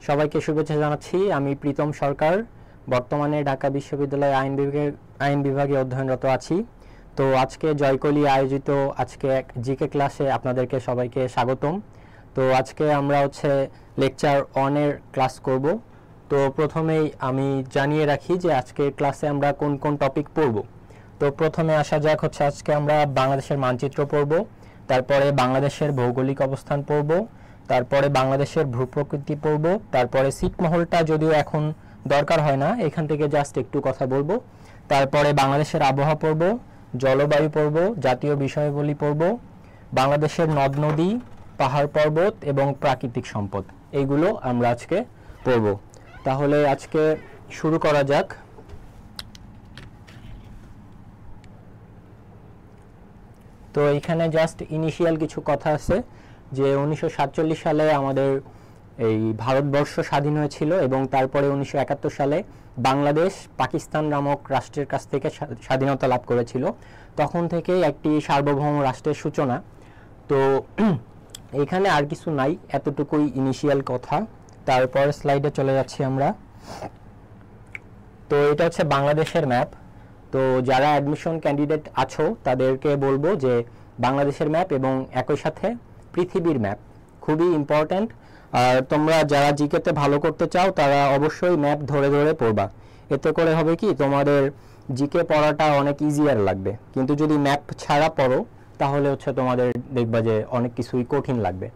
সবাইকে শুভেচ্ছা জানাচ্ছি। আমি প্রীতম সরকার, বর্তমানে ঢাকা বিশ্ববিদ্যালয়ে আইন বিভাগে অধ্যয়নরত আছি। তো আজকে জয়কলি আয়োজিত আজকে এক জিকে ক্লাসে আপনাদেরকে সবাইকে স্বাগতম। তো আজকে আমরা লেকচার 1 এর ক্লাস করব। তো প্রথমেই আমি জানিয়ে রাখি যে আজকের ক্লাসে আমরা কোন কোন টপিক পড়ব। তো প্রথমে আসা যাক আজকে আমরা বাংলাদেশের মানচিত্র পড়ব, তারপরে বাংলাদেশের ভৌগোলিক অবস্থান পড়ব, তারপরে বাংলাদেশের ভূপ্রকৃতি পড়ব, তারপরে ছিটমহলটা যদিও এখন দরকার হয় না, এখান থেকে জাস্ট একটু কথা বলবো। তারপরে বাংলাদেশের আবহাওয়া পড়ব, জলবায়ু পড়ব, জাতীয় বিষয়াবলী পড়ব, বাংলাদেশের নদ নদী, পাহাড় পর্বত এবং প্রাকৃতিক সম্পদ, এইগুলো আমরা আজকে পড়ব। তাহলে আজকে শুরু করা যাক। তো এখানে জাস্ট ইনিশিয়াল কিছু কথা আছে যে 1947 সালে আমাদের এই ভারতবর্ষ স্বাধীন হয়েছিল এবং তারপরে 1971 সালে বাংলাদেশ পাকিস্তান নামক রাষ্ট্রের কাছ থেকে স্বাধীনতা লাভ করেছিল। তখন থেকেই একটি সার্বভৌম রাষ্ট্রের সূচনা। তো এখানে আর কিছু নাই, এতটুকুই ইনিশিয়াল কথা। তারপর স্লাইডে চলে যাচ্ছি আমরা। তো এটা বাংলাদেশের ম্যাপ। তো যারা অ্যাডমিশন ক্যান্ডিডেট আছো তাদেরকে বলবো যে বাংলাদেশের ম্যাপ এবং একই সাথে পৃথিবীর ম্যাপ খুবই ইম্পর্ট্যান্ট। আর তোমরা যারা জিকেতে ভালো করতে চাও তারা অবশ্যই ম্যাপ ধরে ধরে পড়বা। এতে করে হবে কি, তোমাদের জিকে পড়াটা অনেক ইজিয়ার লাগবে। কিন্তু যদি ম্যাপ ছাড়া পড়ো তাহলে তোমাদের দেখবা যে অনেক কিছুই কঠিন লাগবে।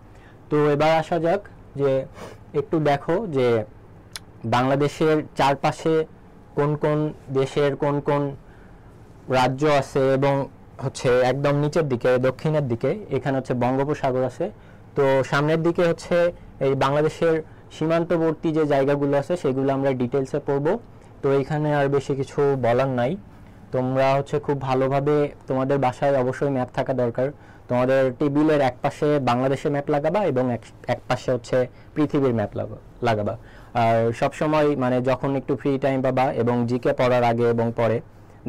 তো এবার আসা যাক যে একটু দেখো যে বাংলাদেশের চারপাশে কোন কোন দেশের কোন কোন রাজ্য আছে এবং একদম নিচের দিকে দক্ষিণের দিকে এখানে বঙ্গোপসাগর আছে। তো সামনের দিকে এই বাংলাদেশের সীমান্তবর্তী যে জায়গাগুলো আছে সেগুলো আমরা ডিটেলসে পড়ব। তো এখানে আর বেশি কিছু বলার নাই। তোমরা খুব ভালোভাবে তোমাদের বাসায় অবশ্যই ম্যাপ থাকা দরকার। তোমাদের টেবিলের এক পাশে বাংলাদেশের ম্যাপ লাগাবা এবং এক পাশে পৃথিবীর ম্যাপ লাগাবা। আর সবসময় যখন একটু ফ্রি টাইম পাবা এবং জিকে পড়ার আগে এবং পরে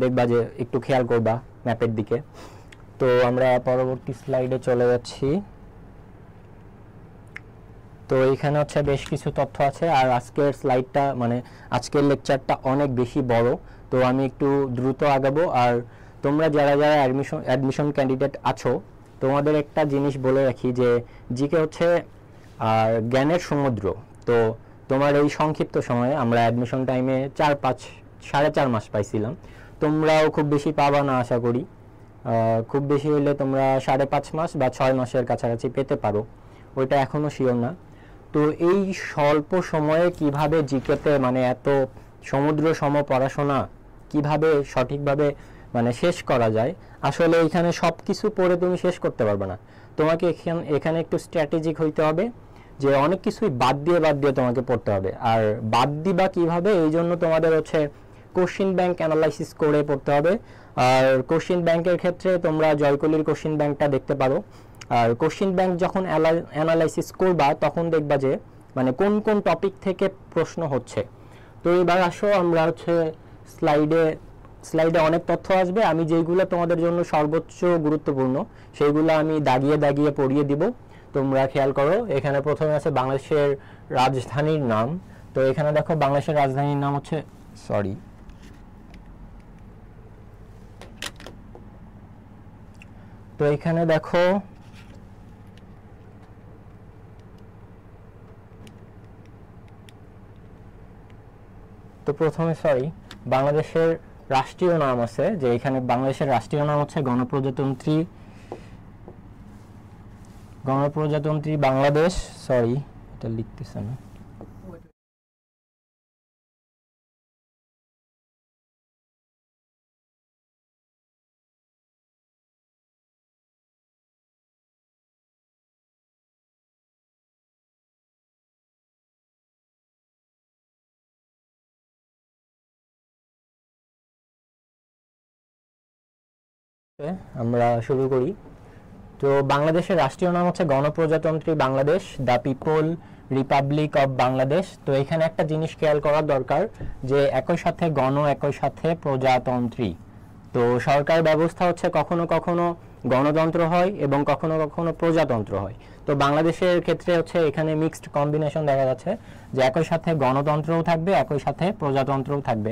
দেখবা যে একটু খেয়াল করবা ম্যাপের দিকে। তো আমরা পরবর্তী স্লাইডে চলে যাচ্ছি। তো এখানে বেশ কিছু তথ্য আছে। আর আজকের স্লাইডটা আজকের লেকচারটা অনেক বেশি বড়, তো আমি একটু দ্রুত আগাবো। আর তোমরা যারা যারা অ্যাডমিশন ক্যান্ডিডেট আছো তোমাদের একটা জিনিস বলে রাখি যে জিকে আর জ্ঞানের সমুদ্র। তো তোমার এই সংক্ষিপ্ত সময়ে আমরা অ্যাডমিশন টাইমে 4-4 মাস পাইছিলাম, তোমরাও খুব বেশি পাবা না আশা করি। খুব বেশি হলে তোমরা 5.5 মাস বা 6 মাসের কাছাকাছি পেতে পারো, ওইটা এখনো শিওর না। তো এই স্বল্প সময়ে কিভাবে জিকেতে এত সমুদ্র সম পড়াশোনা কিভাবে সঠিকভাবে শেষ করা যায়, আসলে এখানে সব কিছু পড়ে তুমি শেষ করতে পারবে না। তোমাকে এখানে একটু স্ট্র্যাটেজিক হইতে হবে যে অনেক কিছুই বাদ দিয়ে তোমাকে পড়তে হবে। আর বাদ দিবা কিভাবে, এই জন্য তোমাদের কোশ্চিন ব্যাংক অ্যানালাইসিস করে পড়তে হবে। আর কোশ্চিন ব্যাংকের ক্ষেত্রে তোমরা জয়কলির কোশ্চিন ব্যাংকটা দেখতে পারো। আর কোশ্চিন ব্যাংক যখন অ্যানালাইসিস করবা তখন দেখবা যে কোন কোন টপিক থেকে প্রশ্ন হচ্ছে। তো এবার আসো আমরা স্লাইডে অনেক তথ্য আসবে, আমি যেগুলো তোমাদের জন্য সর্বোচ্চ গুরুত্বপূর্ণ সেইগুলো আমি দাগিয়ে দাগিয়ে পড়িয়ে দিব। তোমরা খেয়াল করো, এখানে প্রথমে আছে বাংলাদেশের রাজধানীর নাম। তো এখানে দেখো বাংলাদেশের রাজধানীর নাম তো এখানে দেখো তো প্রথমে বাংলাদেশের রাষ্ট্রীয় নাম আছে, যে এখানে বাংলাদেশের রাষ্ট্রীয় নাম গণপ্রজাতন্ত্রী বাংলাদেশ। এটা লিখতেছে না। আমরা শুরু করি। তো বাংলাদেশের রাষ্ট্রীয় নাম গণপ্রজাতন্ত্রী Bangladesh, the people Republic of Bangladesh. তো এখানে একটা জিনিস খেয়াল করার দরকার যে একই সাথে গণ একই সাথে প্রজাতন্ত্রী। তো সরকার ব্যবস্থা কখনো কখনো গণতন্ত্র হয় এবং কখনো কখনো প্রজাতন্ত্র হয়। তো বাংলাদেশের ক্ষেত্রে হচ্ছে এখানে মিক্সড কম্বিনেশন দেখা যাচ্ছে যে একই সাথে গণতন্ত্রও থাকবে, একই সাথে প্রজাতন্ত্রও থাকবে।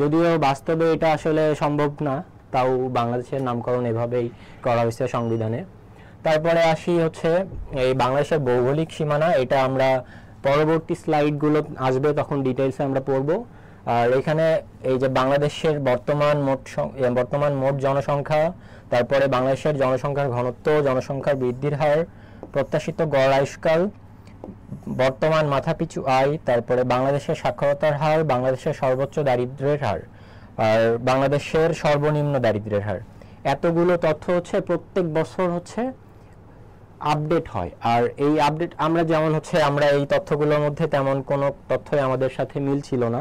যদিও বাস্তবে এটা আসলে সম্ভব না, তাও বাংলাদেশের নামকরণ এভাবেই করা হয়েছে সংবিধানে। তারপরে আসি হচ্ছে এই বাংলাদেশের ভৌগোলিক সীমানা, এটা আমরা পরবর্তী স্লাইডগুলো আসবে তখন ডিটেইলসে আমরা পড়ব। আর এখানে এই যে বাংলাদেশের বর্তমান মোট জনসংখ্যা, তারপরে বাংলাদেশের জনসংখ্যার ঘনত্ব, জনসংখ্যার বৃদ্ধির হার, প্রত্যাশিত গড় আয়ুষ্কাল, বর্তমান মাথাপিছু আয়, তারপরে বাংলাদেশের সাক্ষরতার হার, বাংলাদেশের সর্বোচ্চ দারিদ্র্যের হার আর বাংলাদেশের সর্বনিম্ন দারিদ্র্যের হার, এতগুলো তথ্য হচ্ছে প্রত্যেক বছর হচ্ছে আপডেট হয়। আর এই আপডেট আমরা এই তথ্যগুলোর মধ্যে তেমন কোনো তথ্যই আমাদের সাথে মিল ছিল না,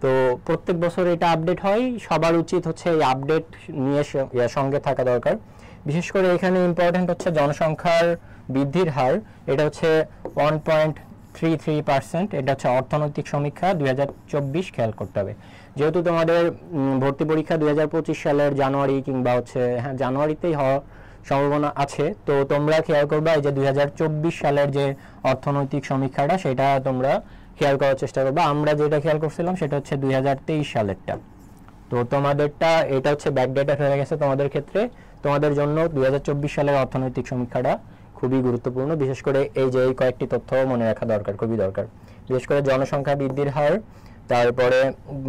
তো প্রত্যেক বছর এটা আপডেট হয়। সবার উচিত হচ্ছে এই আপডেট নিয়ে সঙ্গে থাকা দরকার। বিশেষ করে এখানে ইম্পর্টেন্ট হচ্ছে জনসংখ্যার বৃদ্ধির হার, এটা হচ্ছে 1.33%, এটা হচ্ছে অর্থনৈতিক সমীক্ষা 2024 খেয়াল করতে হবে। যেহেতু তোমাদের ভর্তি পরীক্ষা 2025 সালের জানুয়ারি কিংবা হচ্ছে জানুয়ারিতেই হওয়ার সম্ভাবনা আছে, তো তোমরা খেয়াল করবা এই যে 2024 সালের যে অর্থনৈতিক সমীক্ষাটা সেটা তোমরা খেয়াল করার চেষ্টা করবা। আমরা যেটা খেয়াল করছিলাম সেটা হচ্ছে 2023 সালেরটা, তো তোমাদেরটা এটা হচ্ছে ব্যাকডেটেড হয়ে গেছে তোমাদের ক্ষেত্রে। তোমাদের জন্য 2024 সালের অর্থনৈতিক সমীক্ষাটা খুবই গুরুত্বপূর্ণ, বিশেষ করে এই যে এই কয়েকটি তথ্য মনে রাখা দরকার, খুবই দরকার। বিশেষ করে জনসংখ্যা বৃদ্ধির হার, তারপরে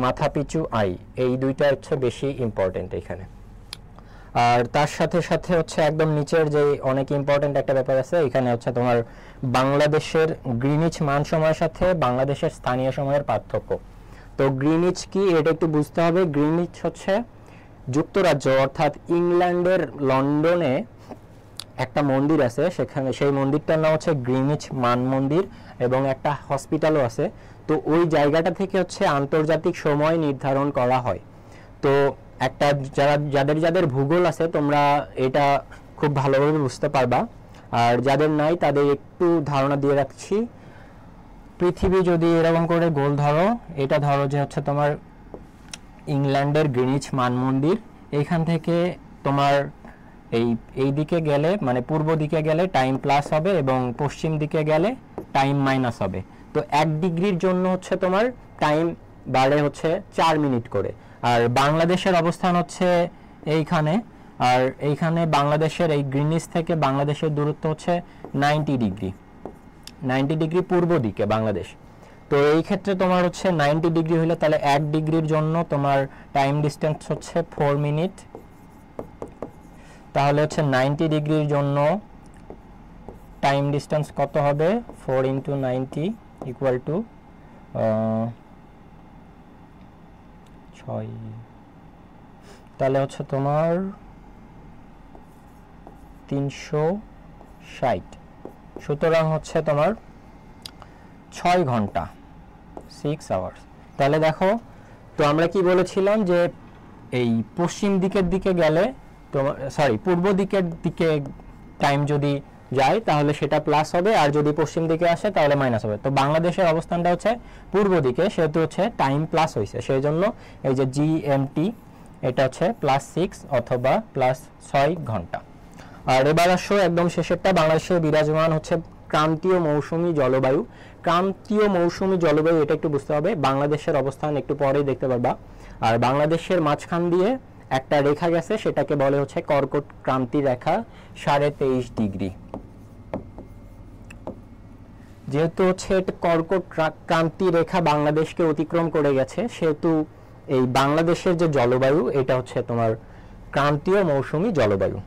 মাথাপিছু আয়, এই দুইটা হচ্ছে বেশি ইম্পর্টেন্ট এখানে। আর তার সাথে সাথে হচ্ছে একদম নিচের যে অনেক ইম্পর্টেন্ট একটা ব্যাপার আছে, এখানে হচ্ছে তোমার বাংলাদেশের গ্রিনিচ মান সময়ের সাথে বাংলাদেশের স্থানীয় সময়ের পার্থক্য। তো গ্রিনিচ কি এটা একটু বুঝতে হবে। গ্রিনিচ হচ্ছে যুক্তরাজ্য অর্থাৎ ইংল্যান্ডের লন্ডনে একটা মন্দির আছে, সেখানে সেই মন্দিরটার নাম হচ্ছে গ্রিনিচ মান মন্দির এবং একটা হসপিটালও আছে। তো ওই জায়গাটা থেকে হচ্ছে আন্তর্জাতিক সময় নির্ধারণ করা হয়। তো একটা যাদের ভূগোল আছে তোমরা এটা খুব ভালোভাবে বুঝতে পারবা, আর যাদের নাই তাদের একটু ধারণা দিয়ে রাখছি। পৃথিবী যদি এরকম করে গোল ধরো, এটা ধরো যে হচ্ছে তোমার ইংল্যান্ডের গ্রিনিচ মান মন্দির, এইখান থেকে তোমার এই দিকে গেলে মানে পূর্ব দিকে গেলে টাইম প্লাস হবে এবং পশ্চিম দিকে গেলে টাইম মাইনাস হবে। তো 1 ডিগ্রির জন্য হচ্ছে তোমার টাইম বাড়ে হচ্ছে 4 মিনিট করে। আর বাংলাদেশের অবস্থান হচ্ছে এইখানে, আর এইখানে বাংলাদেশের এই গ্রিনিচ থেকে বাংলাদেশের দূরত্ব হচ্ছে 90 ডিগ্রি পূর্ব দিকে বাংলাদেশ। তো এই ক্ষেত্রে তোমার হচ্ছে 90 ডিগ্রি হলে তাহলে 1 ডিগ্রির জন্য তোমার টাইম ডিসটেন্স হচ্ছে 4 মিনিট। তাহলে হচ্ছে 90 ডিগ্রির জন্য টাইম ডিসটেন্স কত হবে? 4 × 90 ইকুয়াল টু 6, তাহলে হচ্ছে তোমার 360। সুতরাং হচ্ছে তোমার 6 ঘন্টা, 6 আওয়ার্স। তাহলে দেখো, তো আমরা কি বলেছিলাম যে এই পশ্চিম দিকের দিকে গেলে তোমার পূর্ব দিকের দিকে টাইম যদি যায় তাহলে সেটা প্লাস হবে, আর যদি পশ্চিম দিকে আসে তাহলে মাইনাস হবে। তো বাংলাদেশের অবস্থানটা হচ্ছে পূর্ব দিকে, সেহেতু হচ্ছে টাইম প্লাস হয়েছে, সেই জন্য এই যে জিএমটি এটা হচ্ছে +6 অথবা +6 ঘন্টা। আর এবার আসো একদম শেষেরটা, বাংলাদেশে বিরাজমান হচ্ছে ক্রান্তীয় মৌসুমী জলবায়ু। ক্রান্তীয় মৌসুমী জলবায়ু এটা একটু বুঝতে হবে। বাংলাদেশের অবস্থান একটু পরেই দেখতে পারবা। আর বাংলাদেশের মাঝখান দিয়ে একটা রেখা গেছে, সেটাকে বলে হচ্ছে কর্কট ক্রান্তি রেখা, 23.5 ডিগ্রি। যেহেতু হচ্ছে কর্কট ক্রান্তি রেখা বাংলাদেশকে অতিক্রম করে গেছে, সেহেতু এই বাংলাদেশের যে জলবায়ু এটা হচ্ছে তোমার ক্রান্তীয় মৌসুমী জলবায়ু।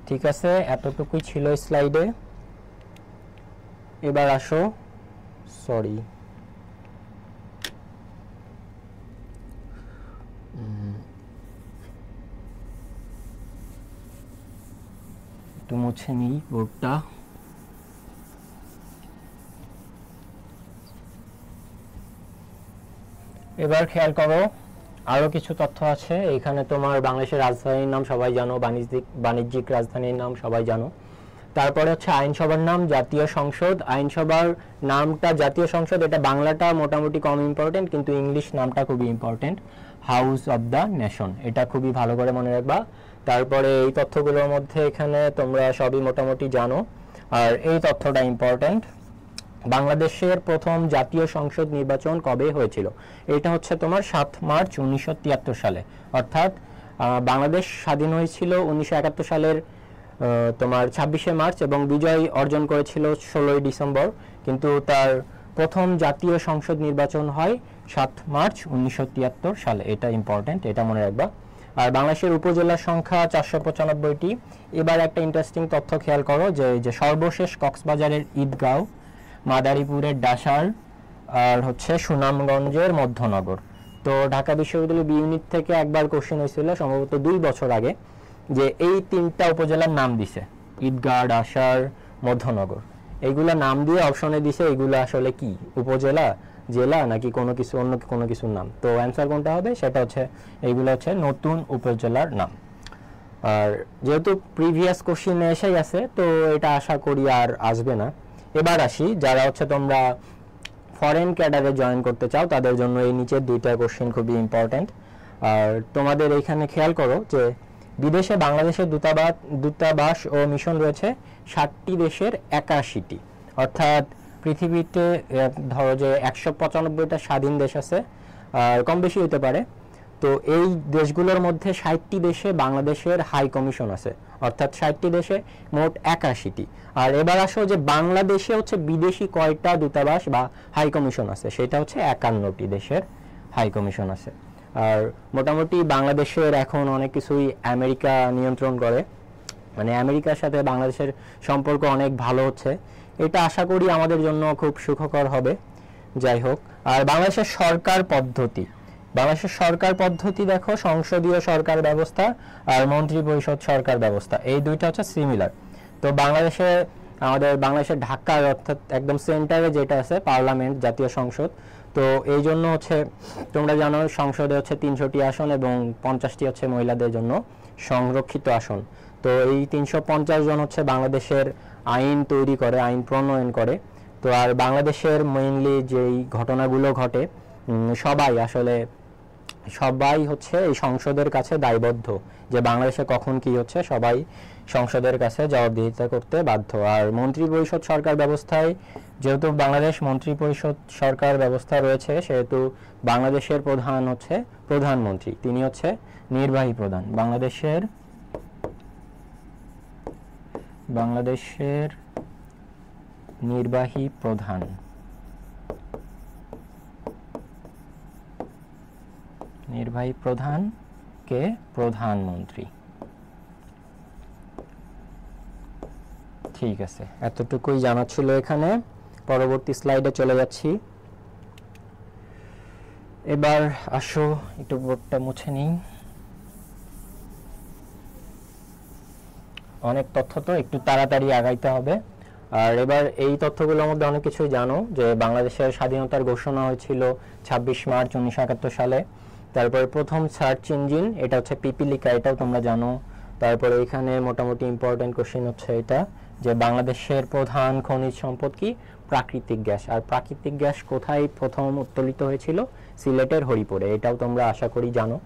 ঠিক আছে, এতটুকুই ছিল স্লাইডে। এবার আসো, একটু মুছে নিই বোর্ডটা। এবার খেয়াল করো, আরো কিছু তথ্য আছে এখানে। তোমার বাংলাদেশের রাজধানীর নাম সবাই জানো, বাণিজ্যিক রাজধানীর নাম সবাই জানো। তারপরে হচ্ছে আইনসভার নাম জাতীয় সংসদ। আইনসভার নামটা জাতীয় সংসদ, এটা বাংলাটা মোটামুটি কম ইম্পর্টেন্ট, কিন্তু ইংলিশ নামটা খুবই important, house of the nation. এটা খুবই ভালো করে মনে রাখবা। তারপরে এই তথ্যগুলোর মধ্যে এখানে তোমরা সবই মোটামুটি জানো। আর এই তথ্যটা ইম্পর্ট্যান্ট, বাংলাদেশের প্রথম জাতীয় সংসদ নির্বাচন কবে হয়েছিল? এটা হচ্ছে তোমার 7 মার্চ 1973 সালে, অর্থাৎ বাংলাদেশ স্বাধীন হয়েছিল 1971 সালের তোমার 26শে মার্চ এবং বিজয় অর্জন করেছিল 16ই ডিসেম্বর, কিন্তু তার প্রথম জাতীয় সংসদ নির্বাচন হয় 7 মার্চ 1973 সালে। এটা ইম্পর্ট্যান্ট, এটা মনে রাখবা। আর বাংলাদেশের উপজেলার সংখ্যা 495টি। এবার একটা ইন্টারেস্টিং তথ্য খেয়াল করো যে সর্বশেষ কক্সবাজারের ঈদগাঁও, মাদারীপুরের ডাসার, আর হচ্ছে সুনামগঞ্জের মধ্যনগর। তো ঢাকা বিশ্ববিদ্যালয় বি ইউনিট থেকে একবার কোশ্চেন হয়েছিল সম্ভবত 2 বছর আগে, যে এই 3টা উপজেলার নাম দিছে, ঈদগাঁও, ডাসার, মধ্যনগর। এইগুলা নাম দিয়ে অপশনে দিছে এগুলো আসলে কি উপজেলা, জেলা নাকি কোনো কিছু অন্য কোনো কিছুর নাম। তো অ্যান্সার কোনটা হবে? সেটা হচ্ছে এইগুলো হচ্ছে নতুন উপজেলার নাম। আর যেহেতু প্রিভিয়াস কোশ্চেনে এসেই আছে, তো এটা আশা করি আর আসবে না। এবার আসি, যারা হচ্ছে তোমরা ফরেন ক্যাডারে জয়েন করতে চাও তাদের জন্য এই নিচের 2টা কোশ্চেন খুবই ইম্পর্ট্যান্ট। আর তোমাদের এইখানে খেয়াল করো যে বিদেশে বাংলাদেশের দূতাবাস ও মিশন রয়েছে 60টি দেশের 81টি, অর্থাৎ পৃথিবীতে ধরো যে 195টা স্বাধীন দেশ আছে, আর কম বেশি হতে পারে। তো এই দেশগুলোর মধ্যে 60টি দেশে বাংলাদেশের হাই কমিশন আছে, অর্থাৎ 60টি দেশে মোট 81টি। আর এবার আসো যে বাংলাদেশে হচ্ছে বিদেশি কয়টা দূতাবাস বা হাই কমিশন আছে, সেটা হচ্ছে 51টি দেশের হাই কমিশন আছে। আর মোটামুটি বাংলাদেশের এখন অনেক কিছুই আমেরিকা নিয়ন্ত্রণ করে, মানে আমেরিকার সাথে বাংলাদেশের সম্পর্ক অনেক ভালো হচ্ছে, এটা আশা করি আমাদের জন্য খুব সুখকর হবে। যাই হোক, আর বাংলাদেশের সরকার পদ্ধতি দেখো, সংসদীয় সরকার ব্যবস্থা আর মন্ত্রী পরিষদ সরকার ব্যবস্থা, এই 2টা হচ্ছে সিমিলার। তো আমাদের বাংলাদেশের ঢাকার অর্থাৎ একদম সেন্টারে যেটা আছে পার্লামেন্ট, জাতীয় সংসদ, তো এই জন্য হচ্ছে তোমরা জানো সংসদে হচ্ছে 300টি আসন এবং 50টি হচ্ছে মহিলাদের জন্য সংরক্ষিত আসন। তো এই 350 জন হচ্ছে বাংলাদেশের আইন তৈরি করে, আইন প্রণয়ন করে। তো আর বাংলাদেশের মেইনলি যেই ঘটনাগুলো ঘটে, সবাই হচ্ছে এই সংসদের কাছে দায়বদ্ধ, যে বাংলাদেশে কখন কি হচ্ছে সবাই সংসদের কাছে জবাবদিহিতা করতে বাধ্য। আর মন্ত্রী পরিষদ সরকার ব্যবস্থায়, যেহেতু বাংলাদেশ মন্ত্রী পরিষদ সরকার ব্যবস্থা রয়েছে, সেহেতু বাংলাদেশের প্রধান হচ্ছে প্রধানমন্ত্রী, তিনি হচ্ছে নির্বাহী প্রধান। বাংলাদেশের নির্বাহী প্রধান, কে প্রধানমন্ত্রী। ঠিক আছে, এতটুকুই জানা ছিল এখানে। পরবর্তী স্লাইডে চলে যাচ্ছি। এবার আসো একটু বোর্ডটা মুছে নিই, অনেক তথ্য তো একটু তাড়াতাড়ি আগাইতে হবে। আর এবার এই তথ্যগুলোর মধ্যে অনেক কিছুই জানো, যে বাংলাদেশের স্বাধীনতার ঘোষণা হয়েছিল 26 মার্চ 1971 সালে। তারপরে প্রথম সার্চ ইঞ্জিন এটা হচ্ছে পিপিলিকা, এটাও তোমরা জানো। তারপরে এখানে মোটামুটি ইম্পর্টেন্ট কোশ্চেন হচ্ছে এটা, যে বাংলাদেশের প্রধান খনিজ সম্পদ কি? প্রাকৃতিক গ্যাস। আর প্রাকৃতিক গ্যাস কোথায় প্রথম উত্তোলিত হয়েছিল? সিলেটের হরিপুরে, এটাও তোমরা আশা করি জানো।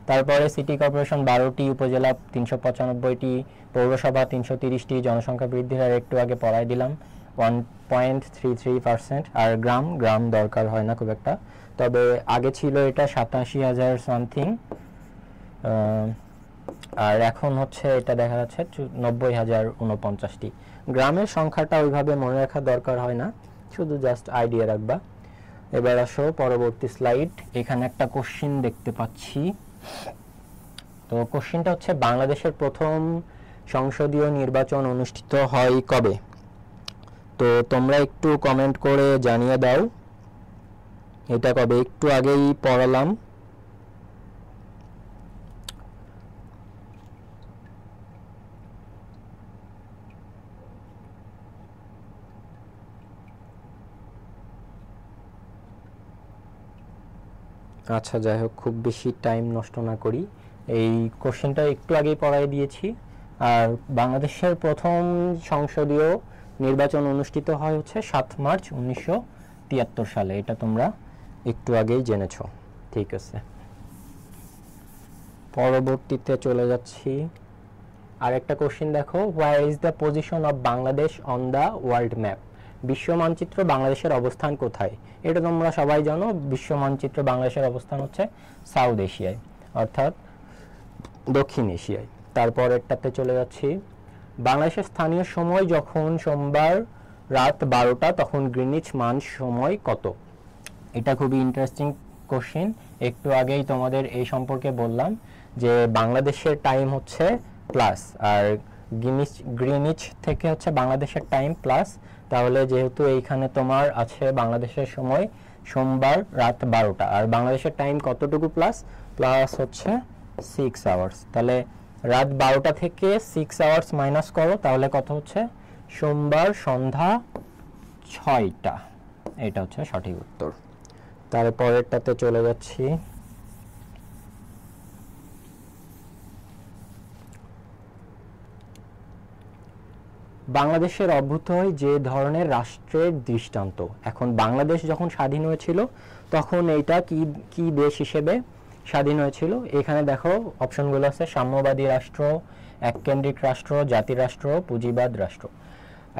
তারপরে সিটি কর্পোরেশন 12টি, উপজেলা 395টি, পৌরসভা 330টি, জনসংখ্যা বৃদ্ধির হার একটু আগে পড়াই দিলাম 1.33%। আর গ্রাম দরকার হয় না খুব একটা, তবে আগে ছিল এটা 87,000 সামথিং, আর এখন হচ্ছে এটা দেখা যাচ্ছে 90,049টি। গ্রামের সংখ্যাটা ওইভাবে মনে রাখা দরকার হয় না, শুধু জাস্ট আইডিয়া রাখবা। এবার আসো পরবর্তী স্লাইড। এখানে একটা কোশ্চিন দেখতে পাচ্ছি, তো কোশ্চিনটা হচ্ছে বাংলাদেশের প্রথম সংসদীয় নির্বাচন অনুষ্ঠিত হয় কবে? তো তোমরা একটু কমেন্ট করে জানিয়ে দাও এটা কবে। একটু আগেই পড়ালাম। আচ্ছা, যাই হোক, খুব বেশি টাইম নষ্ট না করি, এই কোশ্চেনটা একটু আগেই পড়াই দিয়েছি। আর বাংলাদেশের প্রথম সংসদীয় নির্বাচন অনুষ্ঠিত হয় হচ্ছে 7 মার্চ 1973 সালে, এটা তোমরা একটু আগেই জেনেছো। ঠিক আছে, পরবর্তীতে চলে যাচ্ছি। আর একটা কোশ্চেন দেখো, where is the position of Bangladesh on the world map? বিশ্ব মানচিত্র বাংলাদেশের অবস্থান কোথায়? এটা তোমরা সবাই জানো, বিশ্ব মানচিত্র বাংলাদেশের অবস্থান হচ্ছে সাউথ এশিয়ায়, অর্থাৎ দক্ষিণ এশিয়ায়। তারপরেরটাতে চলে যাচ্ছি, বাংলাদেশের স্থানীয় সময় যখন সোমবার রাত 12টা তখন গ্রিনিচ মান সময় কত? এটা খুবই ইন্টারেস্টিং কোশ্চেন। একটু আগেই তোমাদের এই সম্পর্কে বললাম যে বাংলাদেশের টাইম হচ্ছে প্লাস, আর গ্রিনিচ থেকে হচ্ছে বাংলাদেশের টাইম প্লাস। তাহলে যেহেতু এইখানে তোমার আছে বাংলাদেশের সময় সোমবার রাত 12টা, আর বাংলাদেশের টাইম কতটুকু প্লাস? প্লাস হচ্ছে 6 আওয়ার্স। তাহলে রাত 12টা থেকে 6 আওয়ার্স মাইনাস করো, তাহলে কত হচ্ছে? সোমবার সন্ধ্যা 6টা। এটা হচ্ছে সঠিক উত্তর। তারপরেরটাতে চলে যাচ্ছি, বাংলাদেশের অভ্যুদয় যে ধরনের রাষ্ট্রের দৃষ্টান্ত। এখন বাংলাদেশ যখন স্বাধীন হয়েছিল তখন এইটা কি দেশ হিসেবে স্বাধীন হয়েছিল? এখানে দেখো অপশনগুলো আছে, সাম্যবাদী রাষ্ট্র, এককেন্দ্রিক রাষ্ট্র, জাতিরাষ্ট্র, পুঁজিবাদ রাষ্ট্র।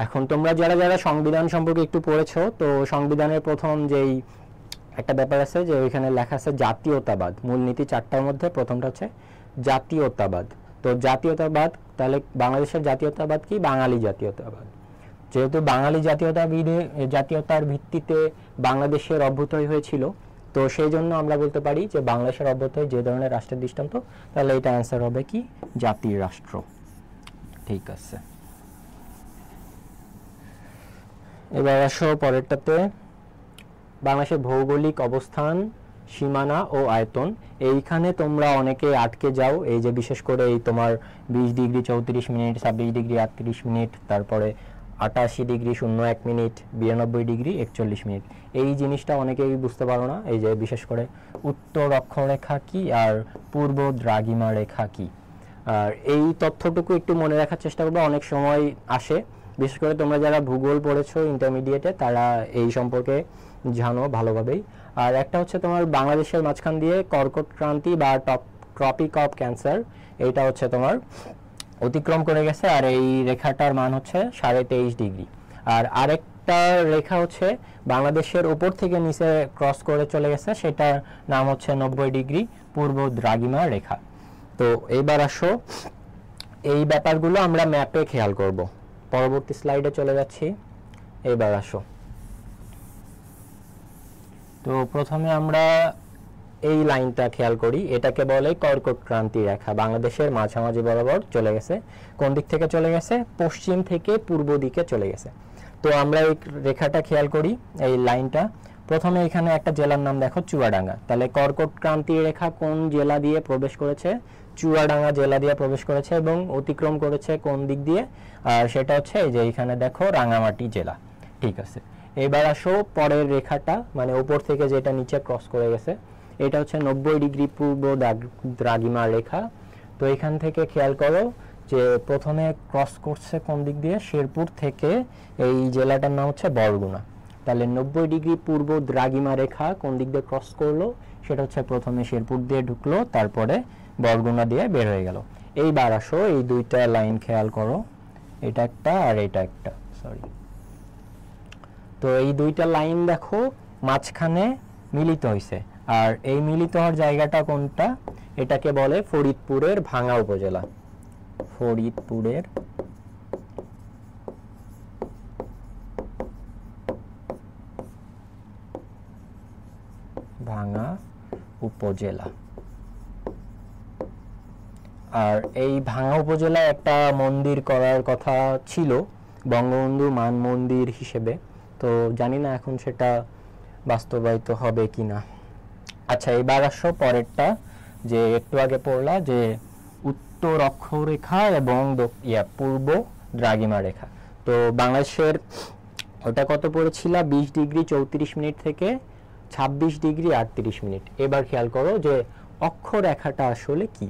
এখন তোমরা যারা যারা সংবিধান সম্পর্কে একটু পড়েছো, তো সংবিধানের প্রথম যেই একটা ব্যাপার আছে যে ওইখানে লেখা আছে জাতীয়তাবাদ। মূলনীতি 4টার মধ্যে প্রথমটা হচ্ছে জাতীয়তাবাদ। তো জাতীয়তাবাদ, তাহলে বাংলাদেশের জাতীয়তাবাদ কি? বাঙালি জাতীয়তাবাদ। যেহেতু বাঙালি জাতীয়তার ভিত্তিতে বাংলাদেশের অভ্যুদয় হয়েছিল, তো সেই জন্য আমরা বলতে পারি যে বাংলাদেশের অভ্যুদয় যে ধরনের রাষ্ট্রের দৃষ্টান্ত, তাহলে এটা অ্যান্সার হবে কি? জাতির রাষ্ট্র। ঠিক আছে, এবার আসো পরেরটাতে, বাংলাদেশের ভৌগোলিক অবস্থান, সীমানা ও আয়তন। এইখানে তোমরা অনেকে আটকে যাও, এই যে বিশেষ করে এই তোমার 20 ডিগ্রি 34 মিনিট, 26 ডিগ্রি 38 মিনিট, তারপরে 88 ডিগ্রি 01 মিনিট, 92 ডিগ্রি 41 মিনিট। এই জিনিসটা অনেকেই বুঝতে পারো না, এই যে বিশেষ করে উত্তর অক্ষরেখা কি আর পূর্ব দ্রাঘিমা রেখা কি। আর এই তথ্যটুকু একটু মনে রাখার চেষ্টা করবে, অনেক সময় আসে। বিশেষ করে তোমরা যারা ভূগোল পড়েছো ইন্টারমিডিয়েটে, তারা এই সম্পর্কে জানো ভালোভাবেই। আর একটা হচ্ছে তোমার বাংলাদেশের মাঝখান দিয়ে কর্কট ক্রান্তি বা ট্রপিক অফ ক্যান্সার, এইটা হচ্ছে তোমার অতিক্রম করে গেছে, আর এই রেখাটার মান হচ্ছে 23.5 ডিগ্রি। আর আরেকটা রেখা হচ্ছে বাংলাদেশের উপর থেকে নিচে ক্রস করে চলে গেছে, সেটার নাম হচ্ছে 90 ডিগ্রি পূর্ব দ্রাঘিমা রেখা। তো এইবার আসো, এই ব্যাপারগুলো আমরা ম্যাপে খেয়াল করব। পরবর্তী স্লাইডে চলে যাচ্ছি। এইবার আসো, তো প্রথমে আমরা এই লাইনটা খেয়াল করি, এটাকে বলে কর্কট ক্রান্তি রেখা। বাংলাদেশের মাঝামাঝি বরাবর চলে গেছে। কোন দিক থেকে চলে গেছে? পশ্চিম থেকে পূর্ব দিকে চলে গেছে। তো আমরা এই রেখাটা খেয়াল করি, এই লাইনটা। প্রথমে এখানে একটা জেলার নাম দেখো, চুয়াডাঙ্গা। তাহলে কর্কট ক্রান্তি রেখা কোন জেলা দিয়ে প্রবেশ করেছে? চুয়াডাঙ্গা জেলা দিয়ে প্রবেশ করেছে, এবং অতিক্রম করেছে কোন দিক দিয়ে? আর সেটা হচ্ছে এই যে এখানে দেখো, রাঙামাটি জেলা। ঠিক আছে, এবার আসো পরের রেখাটা, মানে উপর থেকে যেটা নিচে ক্রস করে গেছে, এটা হচ্ছে 90 ডিগ্রি পূর্ব দ্রাঘিমা রেখা। তো এখান থেকে খেয়াল করো যে প্রথমে ক্রস করছে কোন দিক দিয়ে? শেরপুর থেকে। এই জেলাটার নাম হচ্ছে বরগুনা। তাহলে 90 ডিগ্রি পূর্ব দ্রাঘিমা রেখা কোন দিক দিয়ে ক্রস করলো? সেটা হচ্ছে প্রথমে শেরপুর দিয়ে ঢুকলো, তারপরে বরগুনা দিয়ে বের হয়ে গেল। এইবার আসো এই দুইটা লাইন খেয়াল করো, এটা একটা আর এটা একটা, সরি। তো এই দুইটা লাইন দেখো মাঝখানে মিলিত হয়েছে, আর এই মিলিত হওয়ার জায়গাটা কোনটা? এটাকে বলে ফরিদপুরের ভাঙ্গা উপজেলা। ফরিদপুরের ভাঙ্গা উপজেলা। আর এই ভাঙ্গা উপজেলায় একটা মন্দির করার কথা ছিল, বঙ্গবন্ধু মান মন্দির হিসেবে। তো জানি না এখন সেটা বাস্তবায়িত হবে কিনা। আচ্ছা, এবার আসো পরেরটা, যে একটু আগে পড়লা যে উত্তর অক্ষরেখা এবং পূর্ব দ্রাঘিমা রেখা। তো বাংলাদেশের ওটা কত পড়েছিল? 20 ডিগ্রি 34 মিনিট থেকে 26 ডিগ্রি 38 মিনিট। এবার খেয়াল করো যে অক্ষরেখাটা আসলে কি।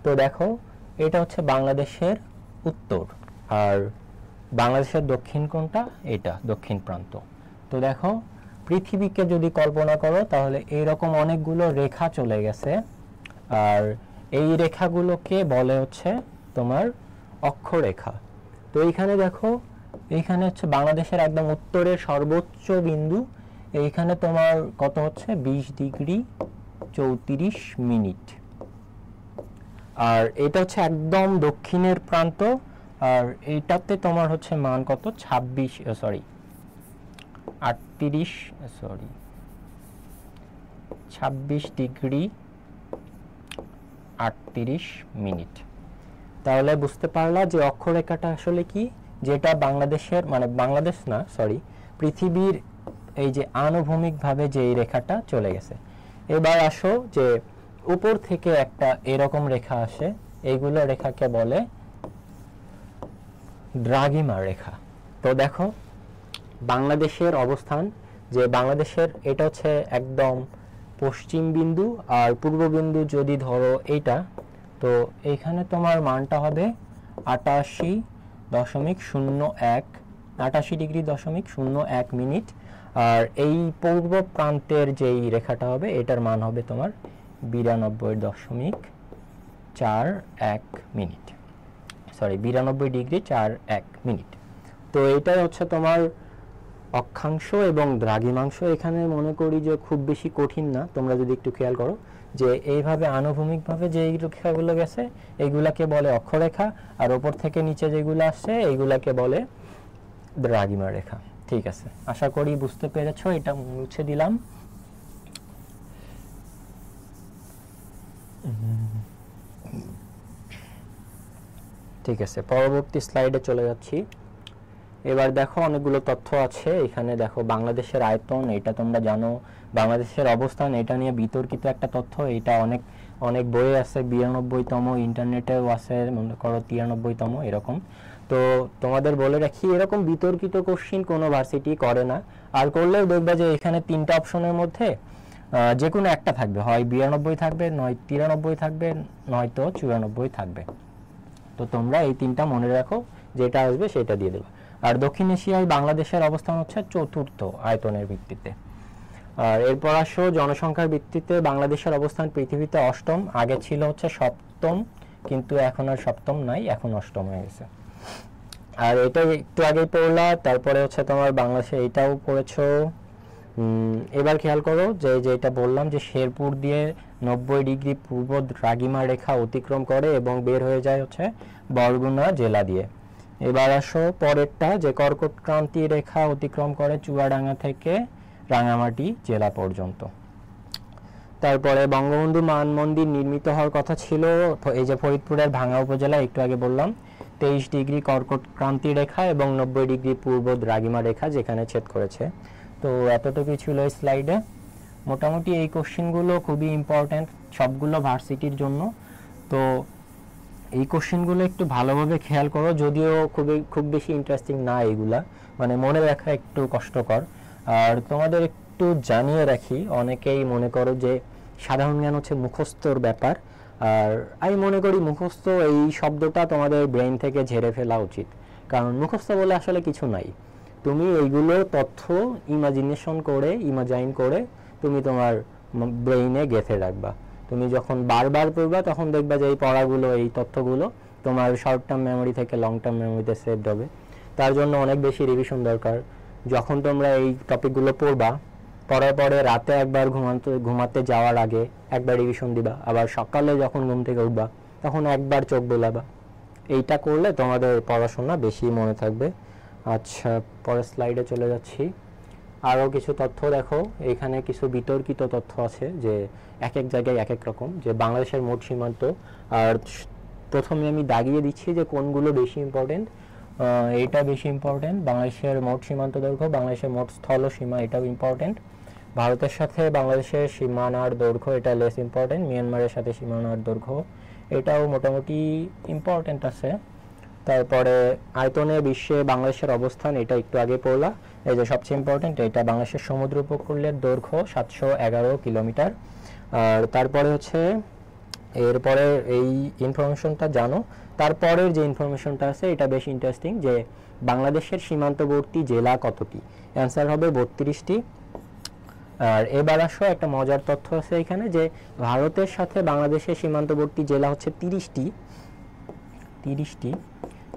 তো দেখো, এটা হচ্ছে বাংলাদেশের উত্তর, আর বাংলাদেশের দক্ষিণ কোনটা? এটা দক্ষিণ প্রান্ত। তো দেখো, পৃথিবীকে যদি কল্পনা করো তাহলে এইরকম অনেকগুলো রেখা চলে গেছে, আর এই রেখাগুলোকে বলে হচ্ছে তোমার অক্ষরেখা। তো এইখানে দেখো, এইখানে হচ্ছে বাংলাদেশের একদম উত্তরের সর্বোচ্চ বিন্দু, এইখানে তোমার কত হচ্ছে 20 ডিগ্রি 34 মিনিট। আর এটা হচ্ছে একদম দক্ষিণের প্রান্ত, আর এইটাতে তোমার হচ্ছে মান কত 26 ডিগ্রি 38 মিনিট। তাহলে বুঝতে পারলা যে অক্ষরেখাটা আসলে কি, যেটা বাংলাদেশের মানে বাংলাদেশ না সরি পৃথিবীর এই যে আনুভূমিকভাবে যে এই রেখাটা চলে গেছে। এবার আসো যে উপর থেকে একটা এরকম রেখা আসে, এইগুলো রেখাকে বলে দ্রাঘিমা রেখা। তো দেখো বাংলাদেশের অবস্থান, যে বাংলাদেশের এটা হচ্ছে একদম পশ্চিম বিন্দু, আর পূর্ব বিন্দু যদি ধরো এইটা, তো এইখানে তোমার মানটা হবে 88 ডিগ্রি 0.01 মিনিট। আর এই পূর্ব প্রান্তের যেই রেখাটা হবে এটার মান হবে তোমার 92.41 মিনিট, সরি 92 ডিগ্রি 41 মিনিট। তো এইটাই হচ্ছে তোমার অক্ষাংশ এবং দ্রাঘিমাংশ। এখানে মনে করি যে খুব বেশি কঠিন না, তোমরা যদি একটু খেয়াল করো যে এইভাবে আনুভূমিকভাবে যে এই রেখাগুলো গেছে এইগুলাকে বলে অক্ষরেখা, আর ওপর থেকে নিচে যেগুলো আসছে এইগুলাকে বলে দ্রাঘিমা রেখা। ঠিক আছে, আশা করি বুঝতে পেরেছো। এটা মুছে দিলাম। ঠিক আছে, পরবর্তী স্লাইডে চলে যাচ্ছি। এবার দেখো অনেকগুলো তথ্য আছে এখানে। দেখো বাংলাদেশের আয়তন, এটা তোমরা জানো। বাংলাদেশের অবস্থান, এটা নিয়ে বিতর্কিত একটা তথ্য, এটা অনেক অনেক বইয়ে আছে, 92তম, ইন্টারনেটেও আছে মনে করো 93তম এরকম। তো তোমাদের বলে রাখি, এরকম বিতর্কিত কোশ্চিন কোনো ভার্সিটি করে না, আর করলেও দেখবা যে এখানে তিনটা অপশনের মধ্যে যে কোনো একটা থাকবে, হয় 92 থাকবে, নয় 93 থাকবে, নয়তো 94 থাকবে। তো তোমরা এই তিনটা মনে রাখো, যেটা আসবে সেটা দিয়ে দেবে। আর দক্ষিণ এশিয়ায় বাংলাদেশের অবস্থান হচ্ছে চতুর্থ আয়তনের ভিত্তিতে। আর এরপর আসো জনসংখ্যার ভিত্তিতে বাংলাদেশের অবস্থান পৃথিবীতে অষ্টম, আগে ছিল হচ্ছে সপ্তম, কিন্তু এখন আর সপ্তম নাই, এখন অষ্টম হয়ে গেছে। আর এটা একটু আগেই পড়লা, তারপরে হচ্ছে তোমার বাংলাদেশে এইটাও পড়েছো। এবার খেয়াল করো যে যেটা বললাম যে শেরপুর দিয়ে 90 ডিগ্রি পূর্ব দ্রাঘিমা রেখা অতিক্রম করে এবং বের হয়ে যায় হচ্ছে বরগুনা জেলা দিয়ে। এবার আসো পরেরটা, যে কর্কট ক্রান্তি রেখা অতিক্রম করে চুয়াডাঙ্গা থেকে রাঙামাটি জেলা পর্যন্ত। তারপরে বঙ্গবন্ধু মানমন্দির নির্মিত হওয়ার কথা ছিল এই যে ফরিদপুরের ভাঙ্গা উপজেলা, একটু আগে বললাম 23 ডিগ্রি কর্কট ক্রান্তি রেখা এবং 90 ডিগ্রি পূর্ব দ্রাঘিমা রেখা যেখানে ছেদ করেছে। তো এতটুকুই ছিল এই স্লাইডে। মোটামুটি এই কোশ্চেনগুলো খুবই ইম্পর্ট্যান্ট সবগুলো ভার্সিটির জন্য। তো এই কোশ্চেনগুলো একটু ভালোভাবে খেয়াল করো, যদিও খুব বেশি ইন্টারেস্টিং না এগুলা, মানে মনে রাখা একটু কষ্টকর। আর তোমাদের একটু জানিয়ে রাখি, অনেকেই মনে করো যে সাধারণ জ্ঞান হচ্ছে মুখস্থর ব্যাপার, আর আমি মনে করি মুখস্থ এই শব্দটা তোমাদের ব্রেন থেকে ঝেড়ে ফেলা উচিত, কারণ মুখস্থ বলে আসলে কিছু নাই। তুমি এইগুলো তথ্য ইমাজিন করে তুমি তোমার ব্রেইনে গেঁথে রাখবা। তুমি যখন বারবার পড়বা তখন দেখবা যে এই পড়াগুলো, এই তথ্যগুলো তোমার শর্ট টার্ম মেমোরি থেকে লং টার্ম মেমোরিতে সেভড হবে। তার জন্য অনেক বেশি রিভিশন দরকার। যখন তোমরা এই টপিকগুলো পড়ার পরে রাতে একবার ঘুমাতে যাওয়ার আগে একবার রিভিশন দিবা, আবার সকালে যখন ঘুম থেকে উঠবা তখন একবার চোখ বোলাবা। এইটা করলে তোমাদের পড়াশোনা বেশি মনে থাকবে। আচ্ছা, পরের স্লাইডে চলে যাচ্ছি। আরও কিছু তথ্য দেখো, এখানে কিছু বিতর্কিত তথ্য আছে যে এক এক জায়গায় এক এক রকম, যে বাংলাদেশের মোট সীমান্ত। আর প্রথমে আমি দাগিয়ে দিচ্ছি যে কোনগুলো বেশি ইম্পর্টেন্ট। এইটা বেশি ইম্পর্টেন্ট, বাংলাদেশের মোট সীমান্ত দৈর্ঘ্য, বাংলাদেশের মোট স্থল সীমা, এটাও ইম্পর্টেন্ট। ভারতের সাথে বাংলাদেশের সীমানার দৈর্ঘ্য, এটা লেস ইম্পর্টেন্ট। মিয়ানমারের সাথে সীমানার দৈর্ঘ্য, এটাও মোটামুটি ইম্পর্টেন্ট আছে। তারপরে আয়তনে বিশ্বে বাংলাদেশের অবস্থান, এটা একটু আগে পড়লা, এই যে সবচেয়ে ইম্পর্টেন্ট, এটা বাংলাদেশের সমুদ্র উপকূলের দৈর্ঘ্য 711 কিলোমিটার। আর তারপরে হচ্ছে এরপরে এই ইনফরমেশনটা জানো, তারপরের যে ইনফরমেশনটা আছে এটা বেশ ইন্টারেস্টিং, যে বাংলাদেশের সীমান্তবর্তী জেলা কতটি? অ্যান্সার হবে 32টি। আর এবার আসো একটা মজার তথ্য আছে এখানে, যে ভারতের সাথে বাংলাদেশের সীমান্তবর্তী জেলা হচ্ছে 30টি।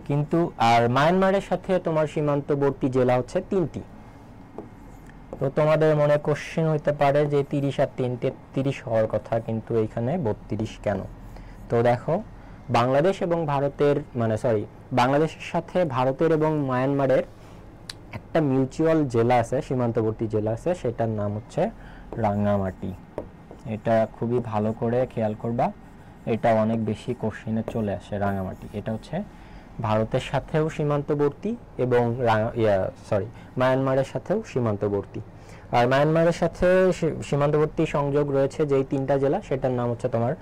কিন্তু আর মায়ানমারের সাথে তোমার সীমান্তবর্তী জেলা হচ্ছে 3টি। তো তোমাদের মনে কোশ্চেন হইতে পারে যে 30 আর 3 33 হওয়ার কথা, কিন্তু এইখানে 32 কেন? তো দেখো, বাংলাদেশ এবং ভারতের বাংলাদেশের সাথে ভারতের এবং মায়ানমারের একটা মিউচুয়াল জেলা আছে, সীমান্তবর্তী জেলা আছে, সেটার নাম হচ্ছে রাঙ্গামাটি। এটা খুবই ভালো করে খেয়াল করবা, এটা অনেক বেশি কোশ্চেনে চলে আসে। রাঙ্গামাটি এটা হচ্ছে ভারতের সাথেও সীমান্তবর্তী এবং মায়ানমারের সাথেও সীমান্তবর্তী। আর মায়ানমারের সাথে সীমান্তবর্তী সংযোগ রয়েছে যেই 3টা জেলা, সেটার নাম হচ্ছে তোমার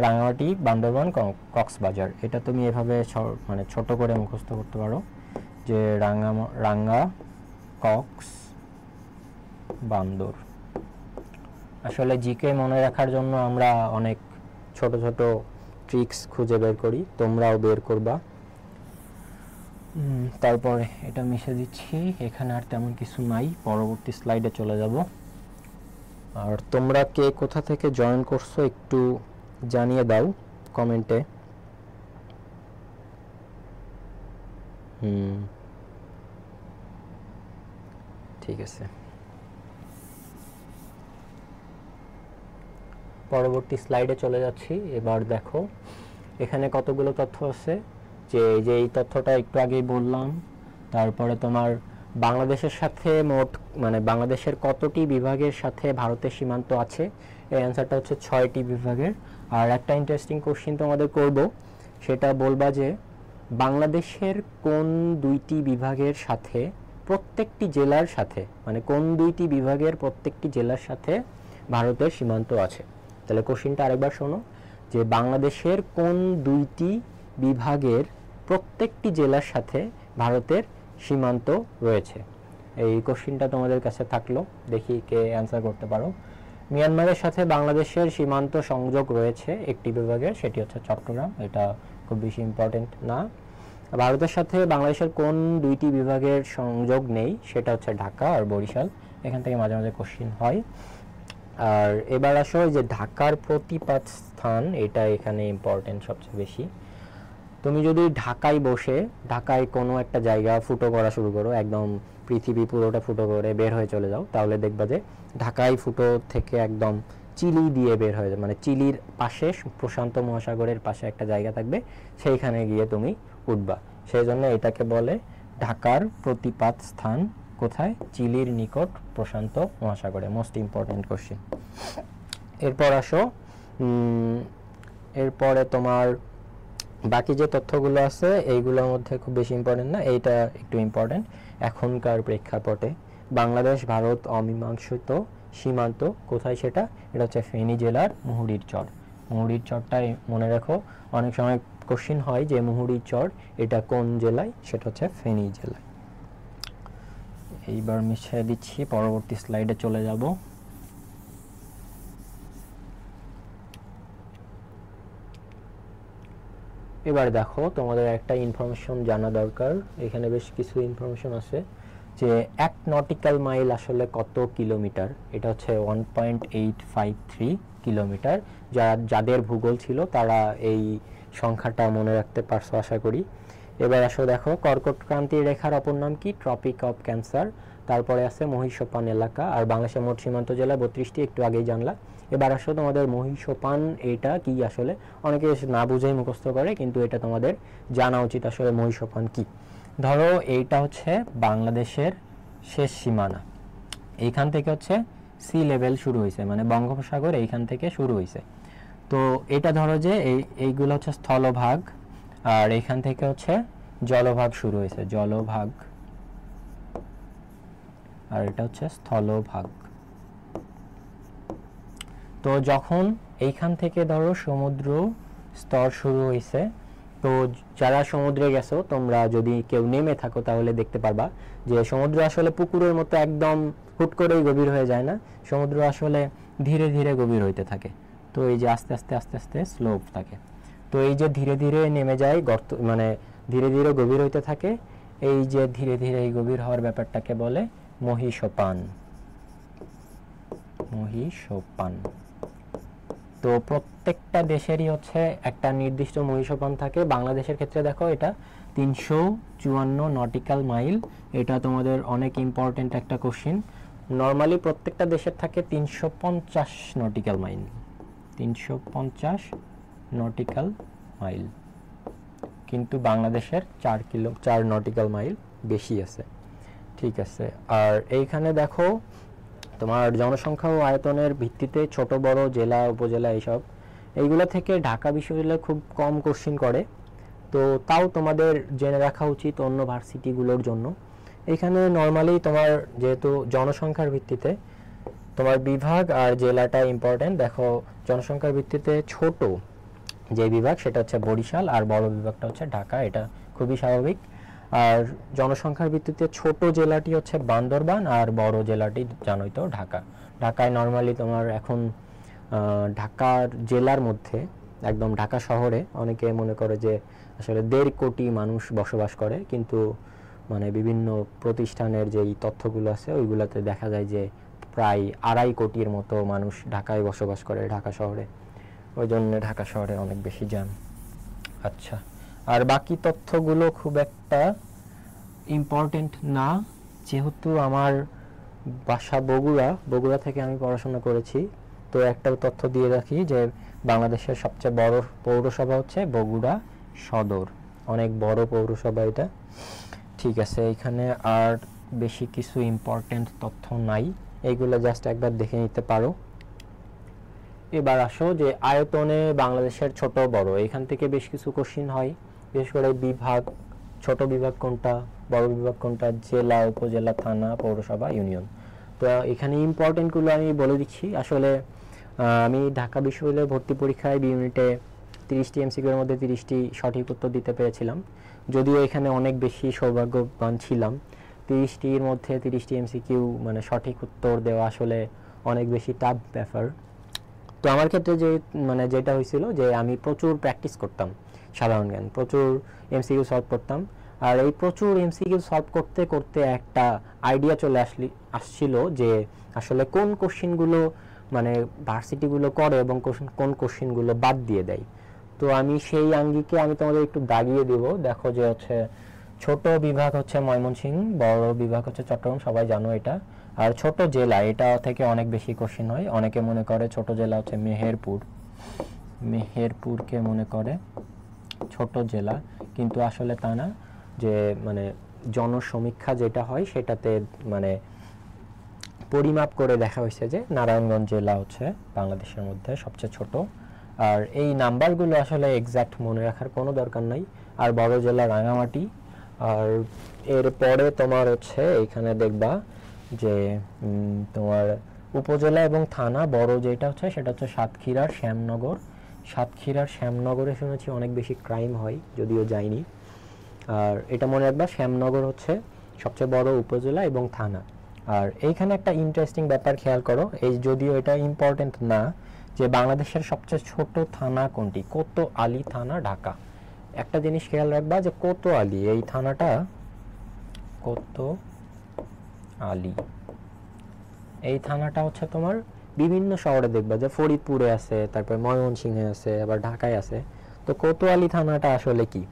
রাঙ্গামাটি, বান্দরবান, কক্সবাজার। এটা তুমি এভাবে ছোট করে মুখস্থ করতে পারো যে রাঙ্গা, কক্স, বান্দর। আসলে জিকে মনে রাখার জন্য আমরা অনেক ছোট ছোট ট্রিক্স খুঁজে বের করি, তোমরাও বের করবা। তারপরে এটা মিশে দিচ্ছি, এখানে আর তেমন কিছু নাই, পরবর্তী স্লাইডে চলে যাব। আর তোমরা কে কোথা থেকে জয়েন করছো একটু জানিয়ে দাও কমেন্টে। ঠিক আছে, পরবর্তী স্লাইডে চলে যাচ্ছি। এবার দেখো এখানে কতগুলো তথ্য আছে, যে এই তথ্যটা একটু আগেই বললাম। তারপরে তোমার বাংলাদেশের সাথে বাংলাদেশের কতটি বিভাগের সাথে ভারতের সীমান্ত আছে, এই অ্যান্সারটা হচ্ছে 6টি বিভাগের। আর একটা ইন্টারেস্টিং কোশ্চেন তোমাদের করব, সেটা বলবা যে বাংলাদেশের কোন 2টি বিভাগের সাথে প্রত্যেকটি জেলার সাথে, কোন 2টি বিভাগের প্রত্যেকটি জেলার সাথে ভারতের সীমান্ত আছে। তাহলে কোশ্চেনটা আরেকবার শোনো, যে বাংলাদেশের কোন 2টি বিভাগের প্রত্যেকটি জেলার সাথে ভারতের সীমান্ত রয়েছে। এই কোশ্চেনটা তোমাদের কাছে থাকলো, দেখি কে অ্যান্সার করতে পারো। মিয়ানমারের সাথে বাংলাদেশের সীমান্ত সংযোগ রয়েছে একটি বিভাগের, সেটি হচ্ছে চট্টগ্রাম। এটা খুব বেশি ইম্পর্টেন্ট না। ভারতের সাথে বাংলাদেশের কোন 2টি বিভাগের সংযোগ নেই, সেটা হচ্ছে ঢাকা আর বরিশাল। এখান থেকে মাঝে মাঝে কোশ্চেন হয়। আর এবার আসো যে ঢাকার প্রতিপাত স্থান, এটা এখানে ইম্পর্টেন্ট সবচেয়ে বেশি। তুমি যদি ঢাকায় বসে ঢাকায় কোনো একটা জায়গা ফুটো করা শুরু করো, একদম পৃথিবী পুরোটা ফুটো করে বের হয়ে চলে যাও, তাহলে দেখবা যে ঢাকায় ফুটো থেকে একদম চিলি দিয়ে বের হয়ে যায়, চিলির পাশে প্রশান্ত মহাসাগরের পাশে একটা জায়গা থাকবে, সেইখানে গিয়ে তুমি উঠবা। সেই জন্য এটাকে বলে ঢাকার প্রতিপাত স্থান কোথায়? চিলির নিকট প্রশান্ত মহাসাগরে। Most important question. এরপর আসো, এরপরে তোমার বাকি যে তথ্যগুলো আছে এইগুলোর মধ্যে খুব বেশি ইম্পর্টেন্ট না, এইটা একটু ইম্পর্টেন্ট। এখনকার প্রেক্ষাপটে বাংলাদেশ ভারত অমীমাংসিত সীমান্ত কোথায়, সেটা এটা হচ্ছে ফেনী জেলার মুহুরীর চর। মুহুরীর চরটাই মনে রাখো, অনেক সময় কোশ্চেন হয় যে মুহুরীর চর এটা কোন জেলায়, সেটা হচ্ছে ফেনী জেলায়। এইবার মিশিয়ে দিচ্ছি, পরবর্তী স্লাইডে চলে যাব। এবার দেখো তোমাদের একটা ইনফরমেশন জানা দরকার, এখানে বেশ কিছু ইনফরমেশন আছে যে 1 নটিক্যাল মাইল আসলে কত কিলোমিটার। এটা হচ্ছে 1.853 কিলোমিটার। যাদের ভূগোল ছিল তারা এই সংখ্যাটা মনে রাখতে পারছো আশা করি। এবার আসো দেখো, কর্কট ক্রান্তির রেখার অপর নাম কি? Tropic of cancer. তারপরে আছে মহীসোপান এলাকা। আর বাংলাদেশের মোট সীমান্ত জেলা 32টি, একটু আগেই জানলা। এবার আসো তোমাদের মহীসোপান এটা কি, আসলে অনেকে না বুঝেই মুখস্থ করে, কিন্তু এটা তোমাদের জানা উচিত আসলে মহীসোপান কি। ধরো এইটা হচ্ছে বাংলাদেশের শেষ সীমানা, এইখান থেকে হচ্ছে সি লেভেল শুরু হয়েছে, বঙ্গোপসাগর এইখান থেকে শুরু হয়েছে। তো এটা ধরো যে এইগুলো হচ্ছে স্থলভাগ, আর এইখান থেকে হচ্ছে জলভাগ শুরু হয়েছে, জলভাগ, আর এটা হচ্ছে স্থলভাগ। তো যখন এইখান থেকে ধরো সমুদ্র স্তর শুরু হয়েছে, তো যারা সমুদ্রে গেছো তোমরা যদি কেউ নেমে থাকো তাহলে দেখতে পারবা যে সমুদ্র আসলে পুকুরের মতো একদম হুট করেই গভীর হয়ে যায় না, সমুদ্র আসলে ধীরে ধীরে গভীর হইতে থাকে। তো এই যে আস্তে আস্তে আস্তে আস্তে স্লোপ থাকে, তো এই যে ধীরে ধীরে নেমে যায় গর্ত, ধীরে ধীরে গভীর হইতে থাকে, এই যে ধীরে ধীরে এই গভীর হওয়ার ব্যাপারটাকে বলে মহীসোপান। মহীসোপান। তো প্রত্যেকটা দেশেরই হচ্ছে একটা নির্দিষ্ট মহিষোপান থাকে। বাংলাদেশের ক্ষেত্রে দেখো এটা 354 নটিক্যাল মাইল। এটা তোমাদের অনেক ইম্পর্টেন্ট একটা কোশ্চিন। নর্মালি প্রত্যেকটা দেশের থাকে 350 নটিক্যাল মাইল, 350 নটিক্যাল মাইল, কিন্তু বাংলাদেশের 4 নটিক্যাল মাইল বেশি আছে। ঠিক আছে, আর এইখানে দেখো তোমার জনসংখ্যা ও আয়তনের ভিত্তিতে ছোট বড় জেলা উপজেলা এইগুলো থেকে ঢাকা বিশ্ববিদ্যালয় খুব কম কোশ্চিন করে। তো তাও তোমাদের জেনে রাখা উচিত অন্য ভার্সিটিগুলোর জন্য। এখানে নর্মালি তোমার যেহেতু জনসংখ্যার ভিত্তিতে তোমার বিভাগ আর জেলাটা ইম্পর্টেন্ট। দেখো জনসংখ্যার ভিত্তিতে ছোট যে বিভাগ সেটা হচ্ছে বরিশাল, আর বড় বিভাগটা হচ্ছে ঢাকা, এটা খুবই স্বাভাবিক। আর জনসংখ্যার ভিত্তিতে ছোট জেলাটি হচ্ছে বান্দরবান, আর বড় জেলাটি জানোই তো ঢাকা। ঢাকায় নর্মালি তোমার এখন ঢাকার জেলার মধ্যে একদম ঢাকা শহরে অনেকে মনে করে যে আসলে 1.5 কোটি মানুষ বসবাস করে, কিন্তু মানে বিভিন্ন প্রতিষ্ঠানের যেই তথ্যগুলো আছে ওইগুলোতে দেখা যায় যে প্রায় 2.5 কোটির মতো মানুষ ঢাকায় বসবাস করে, ঢাকা শহরে। ওই জন্য ঢাকা শহরে অনেক বেশি জ্যাম। আচ্ছা, আর বাকি তথ্যগুলো খুব একটা ইম্পর্টেন্ট না, যেহেতু আমার বাসা বগুড়া থেকে আমি পড়াশোনা করেছি। তো একটা তথ্য দিয়ে রাখি যে বাংলাদেশের সবচেয়ে বড় পৌরসভা হচ্ছে বগুড়া সদর, অনেক বড় পৌরসভা এটা। ঠিক আছে, এখানে আর বেশি কিছু ইম্পর্টেন্ট তথ্য নাই, এইগুলো জাস্ট একবার দেখে নিতে পারো। এবার আসো যে আয়তনে বাংলাদেশের ছোট বড়, এখান থেকে বেশ কিছু কোশ্চিন হয়, বিশেষ করে বিভাগ, ছোট বিভাগ কোনটা, বড় বিভাগ কোনটা, জেলা উপজেলা থানা পৌরসভা ইউনিয়ন। তো এখানে ইম্পর্টেন্টগুলো আমি বলে দিচ্ছি। আসলে আমি ঢাকা বিশ্ববিদ্যালয়ে ভর্তি পরীক্ষায় ইউনিটে 30টি এমসিকিউর মধ্যে 30টি সঠিক উত্তর দিতে পেরেছিলাম, যদিও এখানে অনেক বেশি সৌভাগ্যবান ছিলাম। 30টির মধ্যে 30টি এমসিকিউ মানে সঠিক উত্তর দেওয়া আসলে অনেক বেশি টাফ ব্যাপার। তো আমার ক্ষেত্রে যে মানে যেটা হয়েছিল যে আমি প্রচুর প্র্যাকটিস করতাম সাধারণ জ্ঞান, প্রচুর এমসিকিউ সলভ করতাম। আর এই প্রচুর এমসিকিউ সলভ করতে করতে একটা আইডিয়া চলে আসছিল যে আসলে কোন কোশ্চিনগুলো মানে ভার্সিটিগুলো করে এবং কোন কোশ্চিনগুলো বাদ দিয়ে দেয়। তো আমি সেই আঙ্গিকে আমি তোমাদের একটু দাগিয়ে দেব। দেখো যে হচ্ছে ছোট বিভাগ হচ্ছে ময়মনসিংহ, বড় বিভাগ হচ্ছে চট্টগ্রাম, সবাই জানো এটা। আর ছোট জেলা, এটা থেকে অনেক বেশি কোশ্চিন হয়। অনেকে মনে করে ছোট জেলা হচ্ছে মেহেরপুরকে মনে করে ছোট জেলা, কিন্তু আসলে তা না। যে মানে জনসমীক্ষা যেটা হয় সেটাতে মানে পরিমাপ করে দেখা হয়েছে যে নারায়ণগঞ্জ জেলা হচ্ছে বাংলাদেশের মধ্যে সবচেয়ে ছোট। আর এই নাম্বারগুলো আসলে এক্সাক্ট মনে রাখার কোনো দরকার নাই। আর বড় জেলা রাঙামাটি। আর এরপরে তোমার হচ্ছে এখানে দেখবা যে তোমার উপজেলা এবং থানা বড় যেটা হচ্ছে সেটা হচ্ছে সাতক্ষীরার শ্যামনগরে শুনেছি অনেক বেশি ক্রাইম হয়, যদিও যাইনি। আর এটা মনে রাখবা, শ্যামনগর হচ্ছে সবচেয়ে বড় উপজেলা এবং থানা। আর এইখানে একটা ইন্টারেস্টিং ব্যাপার খেয়াল করো, এই যদিও এটা ইম্পর্টেন্ট না, যে বাংলাদেশের সবচেয়ে ছোট থানা কোনটি? কোতোয়ালি থানা, ঢাকা। একটা জিনিস খেয়াল রাখবা যে কোতোয়ালি এই থানাটা, কোতোয়ালি এই থানাটা হচ্ছে তোমার বিভিন্ন শহরে দেখবা যে ফরিদপুরে আছে, তারপর ময়মনসিংহে আছে, আবার ঢাকায় আছে। তো কোতোয়ালি থানাটা আসলে কি?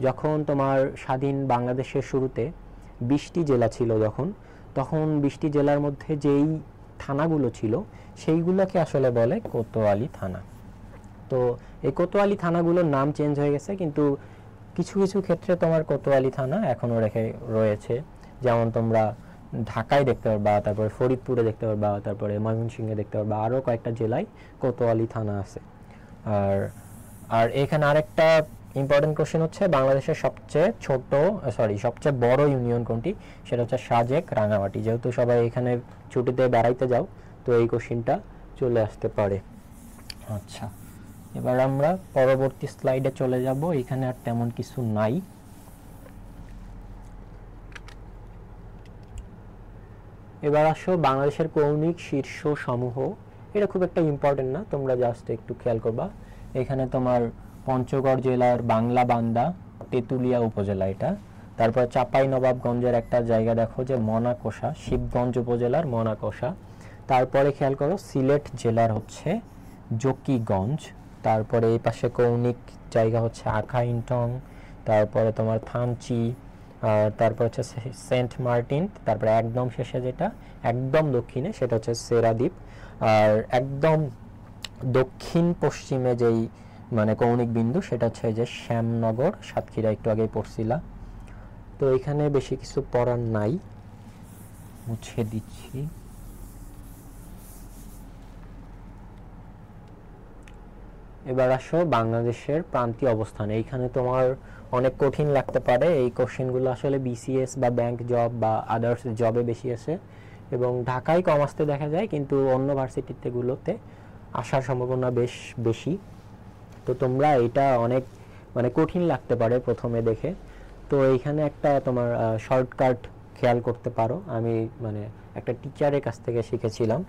যখন তোমার স্বাধীন বাংলাদেশের শুরুতে 20টি জেলা ছিল, তখন 20টি জেলার মধ্যে যেই থানাগুলো ছিল সেইগুলোকে আসলে বলে কোতোয়ালি থানা। তো এই কোতোয়ালি থানাগুলোর নাম চেঞ্জ হয়ে গেছে, কিন্তু কিছু কিছু ক্ষেত্রে তোমার কোতোয়ালি থানা এখনো রয়েছে। যেমন তোমরা ঢাকায় দেখতে পারবা, তারপরে ফরিদপুরে দেখতে পারবা, তারপরে ময়মনসিংহে দেখতে পারবা, আরও কয়েকটা জেলায় কোতোয়ালি থানা আছে। আর এখানে আরেকটা ইম্পর্টেন্ট কোশ্চেন হচ্ছে বাংলাদেশের সবচেয়ে বড় ইউনিয়ন কোনটি? সেটা হচ্ছে সাজেক রাঙামাটি। যেহেতু সবাই এখানে ছুটিতে বেড়াইতে যাও, তো এই কোশ্চেনটা চলে আসতে পারে। আচ্ছা, এবার আমরা পরবর্তী স্লাইডে চলে যাব। এখানে আর তেমন কিছু নাই। এবার আসো বাংলাদেশের কৌণিক শীর্ষ সমূহ। এটা খুব একটা ইম্পর্টেন্ট না, তোমরা জাস্ট একটু খেয়াল করবা। এখানে তোমার পঞ্চগড় জেলার বাংলাবান্ধা তেঁতুলিয়া উপজেলা এটা। তারপর চাঁপাইনবাবগঞ্জের একটা জায়গা দেখো যে মনাকোষা, শিবগঞ্জ উপজেলার মনাকোষা। তারপরে খেয়াল করো সিলেট জেলার হচ্ছে জকিগঞ্জ, তারপরে এই পাশে কৌণিক জায়গা হচ্ছে আখাইনটং, তারপরে তোমার থানচি, তারপর হচ্ছে সেন্ট মার্টিন, তারপরে একদম শেষে যেটা একদম দক্ষিণে সেটা হচ্ছে সেরাদ্বীপ। আর একদম দক্ষিণ পশ্চিমে যেই মানে কৌণিক বিন্দু সেটা হচ্ছে যে শ্যামনগর, সাতক্ষীরা একটু আগেই পড়ছিলা। তো এখানে বেশি কিছু পড়ার নাই, মুছে দিচ্ছি। এবার আসো বাংলাদেশের প্রান্তীয় অবস্থান। এইখানে তোমার অনেক কঠিন লাগতে পারে, এই কোশ্চেনগুলো আসলে বিসিএস বা ব্যাংক জব বা আদার্স জবে বেশি আসে এবং ঢাকায় কম আসতে দেখা যায়, কিন্তু অন্য ভার্সিটিতে গুলোতে আসার সম্ভাবনা বেশ বেশি। তো তোমরা এটা অনেক মানে কঠিন লাগতে পারে প্রথমে দেখে। তো এইখানে একটা তোমার শর্টকাট খেয়াল করতে পারো, আমি মানে একটা টিচারের কাছ থেকে শিখেছিলাম।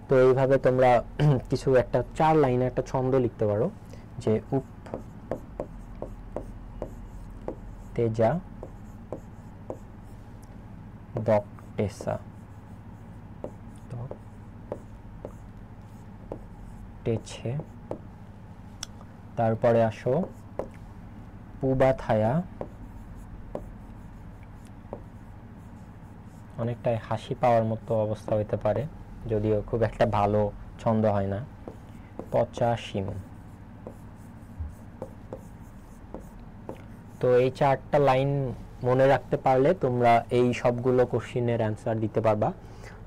তো এইভাবে তোমরা কিছু একটা 4 লাইনে একটা ছন্দ লিখতে পারো যে উপ তেজা দকটেসা টেছে, তারপরে আসো পুবাথায়া, অনেকটাই হাসি পাওয়ার মতো অবস্থা হইতে পারে, যদিও খুব একটা ভালো ছন্দ হয় না, পচাশিম। তো এই 4টা লাইন মনে রাখতে পারলে তোমরা এই সবগুলো কোশ্চেনের অ্যান্সার দিতে পারবা।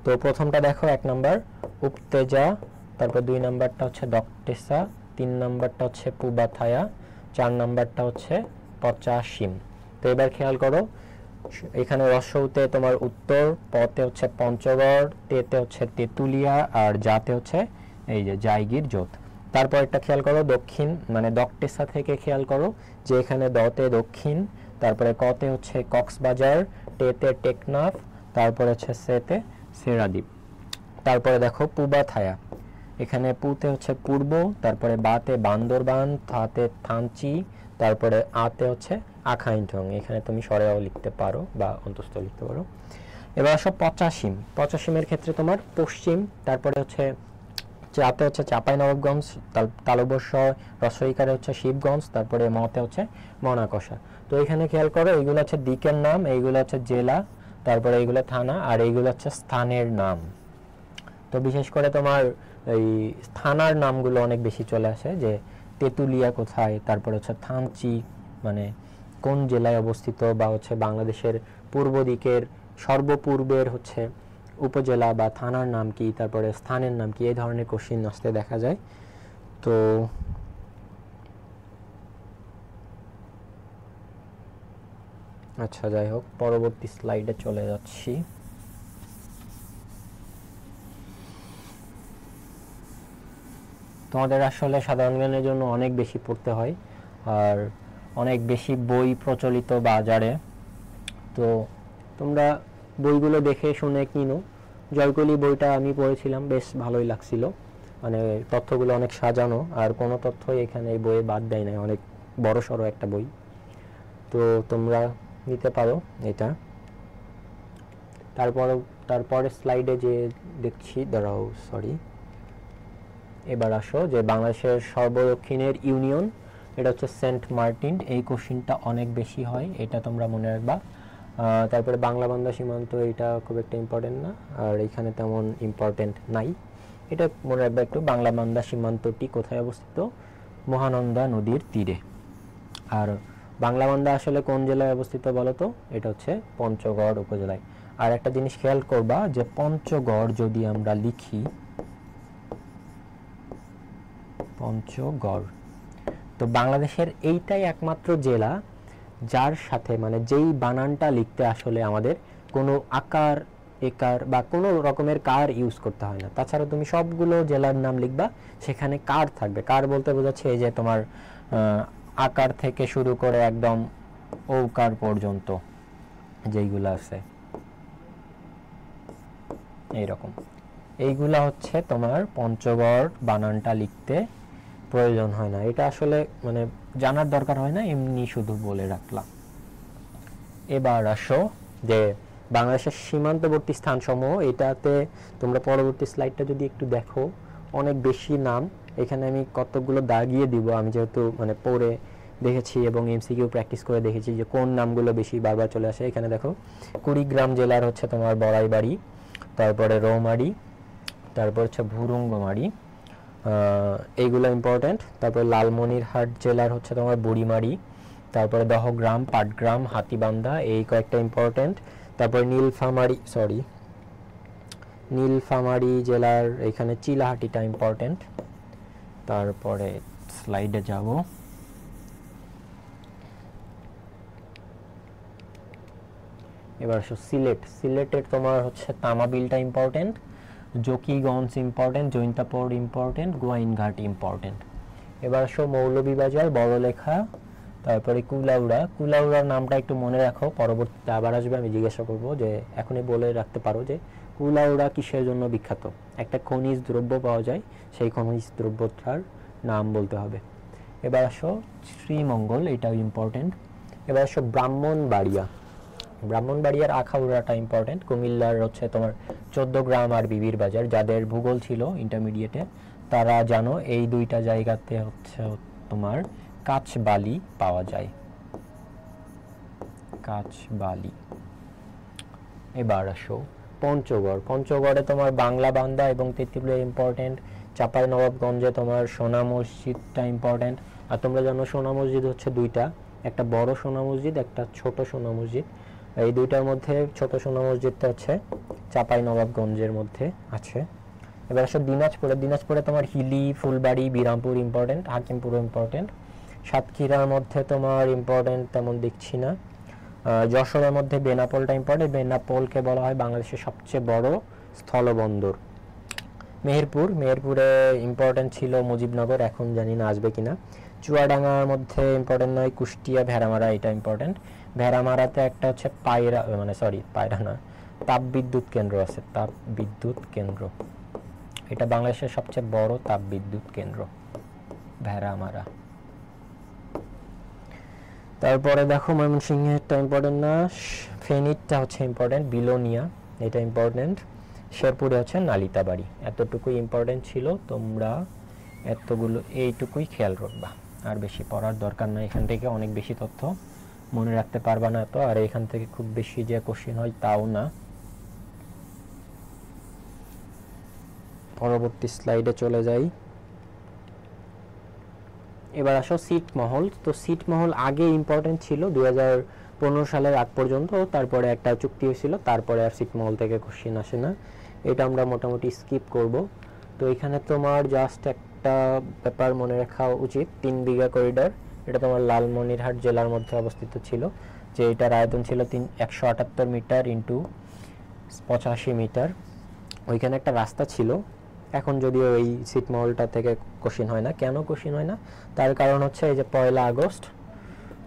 তো প্রথমটা দেখো 1 নাম্বার উপতেজা, তারপর 2 নাম্বারটা হচ্ছে দকটেসা, 3 নাম্বারটা হচ্ছে পুবাথায়া, 4 নাম্বারটা হচ্ছে পচাশিম। তো এবার খেয়াল করো, এখানে রস্যউতে তোমার উত্তর, পতে হচ্ছে পঞ্চগড়, তেতে হচ্ছে তেতুলিয়া, আর জাতে হচ্ছে এই যে জায়গির জোত। তারপর একটা খেয়াল করো দক্ষিণ মানে দকটেসা থেকে খেয়াল করো যে এখানে দতে দক্ষিণ, তারপরে কতে হচ্ছে কক্সবাজার, টেতে টেকনাফ, তারপরে হচ্ছে সেতে সেরাদ্বীপ। তারপরে দেখো পুবাথায়া, এখানে পুতে হচ্ছে পূর্ব, তারপরে বাতে বান্দরবান, থাতে থানচি, তারপরে আতে হচ্ছে আখাইনটং, এখানে তুমি সরেও লিখতে পারো বা অন্তস্থ লিখতে পারো। এবার আসো পচাশিম, পচাশিমের ক্ষেত্রে তোমার পশ্চিম, তারপরে হচ্ছে চাতে হচ্ছে চাঁপাইনবাবগঞ্জ, তালবস্বর, রসইকারে হচ্ছে শিবগঞ্জ, তারপরে মতে হচ্ছে মনাকষা। তো এখানে খেয়াল করো এইগুলো হচ্ছে দিকের নাম, এইগুলো হচ্ছে জেলা, তারপরে এইগুলো থানা, আর এইগুলো হচ্ছে স্থানের নাম। তো বিশেষ করে তোমার এই থানার নামগুলো অনেক বেশি চলে আসে, যে তেতুলিয়া কোথায়, তারপরে হচ্ছে থানচি মানে কোন জেলায় অবস্থিত, বা হচ্ছে বাংলাদেশের পূর্ব দিকের সর্বপূর্বের হচ্ছে উপজেলা বা থানার নাম কি, তারপরে স্থানের নাম কি, এই ধরনের কোশ্চেন আসতে দেখা যায়। তো আচ্ছা যাই হোক, পরবর্তী স্লাইডে চলে যাচ্ছি। তোমাদের আসলে সাধারণ জ্ঞানের জন্য অনেক বেশি পড়তে হয় আর অনেক বেশি বই প্রচলিত বাজারে। তো তোমরা বইগুলো দেখে শুনে কিনো। জয়কলি বইটা আমি পড়েছিলাম, বেশ ভালোই লাগছিল, মানে তথ্যগুলো অনেক সাজানো, আর কোনো তথ্যই এখানে এই বইয়ে বাদ দেয় না, অনেক বড় সড়ো একটা বই। তো তোমরা নিতে পারো এটা। তারপরে স্লাইডে যে দেখছি, দাঁড়াও সরি, এবার আসো যে বাংলাদেশের সর্বদক্ষিণের ইউনিয়ন, এটা হচ্ছে সেন্ট মার্টিন। এই কোশ্চেনটা অনেক বেশি হয়, এটা তোমরা মনে রাখবা। তারপরে বাংলা বান্দা সীমান্ত, এটা খুব একটা ইম্পর্টেন্ট না, আর এখানে তেমন ইম্পর্টেন্ট নাই, এটা মনে রাখবা একটু। বাংলা বান্দা সীমান্তটি কোথায় অবস্থিত? মহানন্দা নদীর তীরে। আর বাংলা বান্দা আসলে কোন জেলায় অবস্থিত বলো তো? এটা হচ্ছে পঞ্চগড় উপজেলায়। আর একটা জিনিস খেয়াল করবা যে পঞ্চগড় যদি আমরা লিখি পঞ্চগড়, তো বাংলাদেশের এইটাই একমাত্র জেলা যার সাথে মানে যেই বানানটা লিখতে আসলে আমাদের কোনো আকার একার বা কোনো রকমের কার ইউজ করতে হয় না। তাছাড়া তুমি সবগুলো জেলার নাম লিখবা, সেখানে কার থাকবে। কার বলতে বোঝাচ্ছে এই যে তোমার আকার থেকে শুরু করে একদম ঔকার পর্যন্ত যেইগুলো আছে এইরকম, এইগুলা হচ্ছে তোমার পঞ্চগড় বানানটা লিখতে প্রয়োজন হয় না। এটা আসলে মানে জানার দরকার হয় না, এমনি শুধু বলে রাখলাম। এবার আসো যে বাংলাদেশের সীমান্তবর্তী স্থানসমূহ, এটাতে তোমরা পরবর্তী স্লাইডটা যদি একটু দেখো, অনেক বেশি নাম, এখানে আমি কতগুলো দাগিয়ে দিব, আমি যেহেতু মানে পড়ে দেখেছি এবং এমসিকিউ প্র্যাকটিস করে দেখেছি যে কোন নামগুলো বেশি বারবার চলে আসে। এখানে দেখো কুড়িগ্রাম জেলার হচ্ছে তোমার বড়াইবাড়ি, তারপরে রৌমারি, তারপর হচ্ছে ভুরুঙ্গমারি, এইগুলো ইম্পর্টেন্ট। তারপর লালমনিরহাট জেলার হচ্ছে তোমার বুড়িমারি, তারপরে দহগ্রাম, পাটগ্রাম, হাতিবান্ধা, এই কয়েকটা ইম্পর্টেন্ট। তারপর নীলফামারী জেলার এখানে চিলাহাটিটা ইম্পর্টেন্ট। তারপরে স্লাইডে যাব, এবার আসো সিলেটের তোমার হচ্ছে তামাবিলটা important, Jakiganj important, Jaintapur important, Gowainghat important. এবার আসো মৌলভীবাজার, বড়লেখা, তারপরে কুলাউড়ার নামটা একটু মনে রাখো, পরবর্তীতে আবার আসবে আমি জিজ্ঞাসা করবো, যে এখনই বলে রাখতে পারো যে কুলাউড়া কিসের জন্য বিখ্যাত। একটা খনিজ দ্রব্য পাওয়া যায়, সেই খনিজ দ্রব্যটার নাম বলতে হবে। এবার আসো শ্রীমঙ্গল, এটাও ইম্পর্টেন্ট। এবার আসো ব্রাহ্মণবাড়িয়ার আখাউড়াটা ইম্পর্টেন্ট। কুমিল্লার হচ্ছে তোমার 14 গ্রাম আর বিবির বাজার, যাদের ভূগোল ছিল ইন্টারমিডিয়েটে তারা জানো এই দুইটা জায়গাতে হচ্ছে তোমার কাঁচবালি পাওয়া যায়, কাঁচবালি। এবার আসো পঞ্চগড়ে তোমার বাংলা বান্দা এবং তেঁতুলিয়া ইম্পর্টেন্ট। চাঁপাইনবাবগঞ্জে তোমার সোনা মসজিদটা ইম্পর্টেন্ট। আর তোমরা জানো সোনা মসজিদ হচ্ছে দুইটা, একটা বড় সোনা মসজিদ, একটা ছোট সোনা মসজিদ। এই দুইটার মধ্যে ছোট সোনা মসজিদটা হচ্ছে চাঁপাইনবাবগঞ্জের মধ্যে আছে। এবার আসো দিনাজপুরে তোমার হিলি, ফুলবাড়ি, বিরামপুর ইম্পর্টেন্ট, হাকিমপুর ইম্পর্টেন্ট। সাতক্ষীরার মধ্যে তোমার ইম্পর্টেন্ট তেমন দেখছি না। যশোরের মধ্যে বেনাপোলটা ইম্পর্টেন্ট, বেনাপোলকে বলা হয় বাংলাদেশের সবচেয়ে বড় স্থলবন্দর। মেহেরপুরে ইম্পর্টেন্ট ছিল মুজিবনগর, এখন জানি না আসবে কিনা। চুয়াডাঙ্গার মধ্যে ইম্পর্টেন্ট নয়, কুষ্টিয়া, ভেড়ামারা, এটা ইম্পর্টেন্ট। ভেড়ামারাতে একটা হচ্ছে তাপবিদ্যুৎ কেন্দ্র আছে, তাপবিদ্যুৎ কেন্দ্র, এটা বাংলাদেশের সবচেয়ে বড় তাপবিদ্যুৎ কেন্দ্র ভেড়ামারা। তারপরে দেখো ময়মনসিংহেরটা ইম্পর্টেন্ট না, ফেনীরটা হচ্ছে ইম্পর্টেন্ট, বিলোনিয়া এটা ইম্পর্টেন্ট, শেরপুরে হচ্ছে নালিতাবাড়ি। এতটুকুই ইম্পর্টেন্ট ছিল, তোমরা এতগুলো এইটুকুই খেয়াল রাখবা, আর বেশি পড়ার দরকার নাই। এখান থেকে অনেক বেশি তথ্য মনে রাখতে পারবা না তো, আর এখান থেকে খুব বেশি যে কোশ্চেন হয় তাও না। পরবর্তী স্লাইডে চলে যাই। এবার আসো ছিটমহল। তো ছিটমহল আগে ইম্পর্টেন্ট ছিল 2015 সালের আগ পর্যন্ত, তারপরে একটা চুক্তি হয়েছিল, তারপরে আর ছিটমহল থেকে কোশ্চেন আসে না, এটা আমরা মোটামুটি স্কিপ করব। তো এখানে তোমার জাস্ট একটা ব্যাপার মনে রাখা উচিত, 3 বিঘা করিডর, এটা তোমার লালমনিরহাট জেলার মধ্যে অবস্থিত ছিল, যে এটার আয়তন ছিল 178 মিটার ইন্টু 85 মিটার। ওইখানে একটা রাস্তা ছিল, এখন যদিও এই ছিটমহলটা থেকে কোশ্চেন হয় না। কেন কোশ্চেন হয় না তার কারণ হচ্ছে এই যে 1 আগস্ট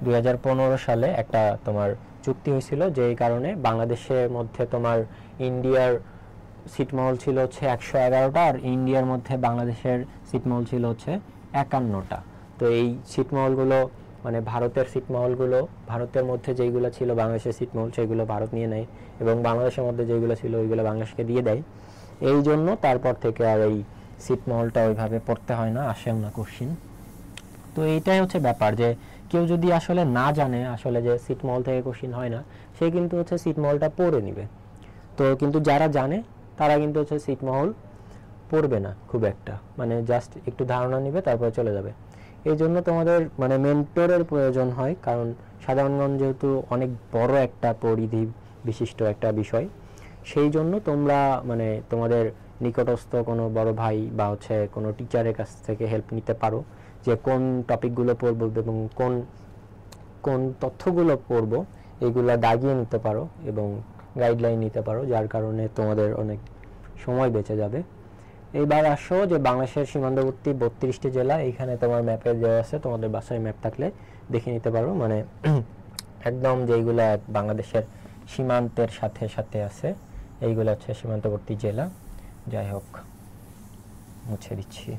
2015 সালে একটা তোমার চুক্তি হয়েছিল, যেই কারণে বাংলাদেশের মধ্যে তোমার ইন্ডিয়ার ছিটমহল ছিল হচ্ছে 111টা, আর ইন্ডিয়ার মধ্যে বাংলাদেশের ছিটমহল ছিল হচ্ছে 51টা। তো এই ছিটমহলগুলো মানে ভারতের ছিটমহলগুলো, ভারতের মধ্যে যেইগুলো ছিল বাংলাদেশের ছিটমহল সেগুলো ভারত নিয়ে নেয়, এবং বাংলাদেশের মধ্যে যেইগুলো ছিল ওইগুলো বাংলাদেশকে দিয়ে দেয়। এই জন্য তারপর থেকে আর এই ছিটমহলটা ওইভাবে পড়তে হয় না, আসেও না কোশ্চিন। তো এইটাই হচ্ছে ব্যাপার, যে কেউ যদি আসলে না জানে আসলে যে ছিটমহল থেকে কোশ্চিন হয় না, সে কিন্তু হচ্ছে ছিটমহলটা পড়ে নিবে। তো কিন্তু যারা জানে তারা কিন্তু হচ্ছে ছিটমহল পড়বে না খুব একটা, মানে জাস্ট একটু ধারণা নিবে তারপরে চলে যাবে। এই জন্য তোমাদের মানে মেন্টরের প্রয়োজন হয়, কারণ সাধারণগণ যেহেতু অনেক বড় একটা পরিধি বিশিষ্ট একটা বিষয়, সেই জন্য তোমরা মানে তোমাদের নিকটস্থ কোনো বড় ভাই বা হচ্ছে কোনো টিচারের কাছ থেকে হেল্প নিতে পারো, যে কোন টপিকগুলো পড়বো এবং কোন কোন তথ্যগুলো পড়বো, এগুলো দাগিয়ে নিতে পারো এবং গাইডলাইন নিতে পারো, যার কারণে তোমাদের অনেক সময় বেঁচে যাবে। এইবার আসো যে বাংলাদেশের সীমান্তবর্তী 32টি জেলা, এইখানে তোমার ম্যাপে দেওয়া আছে, তোমাদের বাসায় ম্যাপ থাকলে দেখে নিতে পারো, মানে একদম যেইগুলো বাংলাদেশের সীমান্তের সাথে সাথে আছে এইগুলো হচ্ছে সীমান্তবর্তী জেলা। যাই হোক, মুছে দিচ্ছি,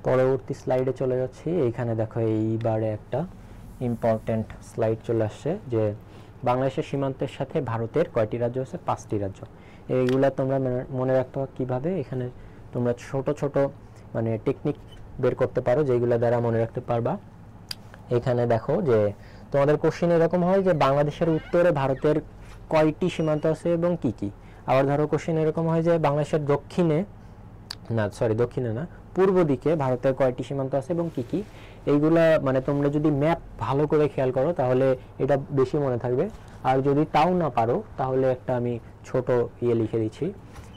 পরবর্তী স্লাইডে চলে যাচ্ছি। এইখানে দেখো এইবারে একটা ইম্পর্টেন্ট স্লাইড চলে আসছে, যে বাংলাদেশের সীমান্তের সাথে ভারতের কয়টি রাজ্য আছে? 5টি রাজ্য। এইগুলা তোমরা মনে রাখতে হবে কিভাবে, এখানে তোমরা ছোট ছোট মানে টেকনিক বের করতে পারো যেগুলো দ্বারা মনে রাখতে পারবা। এখানে দেখো যে তোমাদের কোশ্চেন এরকম হয় যে বাংলাদেশের উত্তরে ভারতের কয়টি সীমান্ত আছে এবং কি কি। আবার ধরো কোশ্চেন এরকম হয় যে বাংলাদেশের দক্ষিণে না পূর্ব দিকে ভারতের কয়টি সীমান্ত আছে এবং কি কি। এইগুলা মানে তোমরা যদি ম্যাপ ভালো করে খেয়াল করো তাহলে এটা বেশি মনে থাকবে। আর যদি তাও না পারো তাহলে একটা আমি ছোট লিখে দিচ্ছি।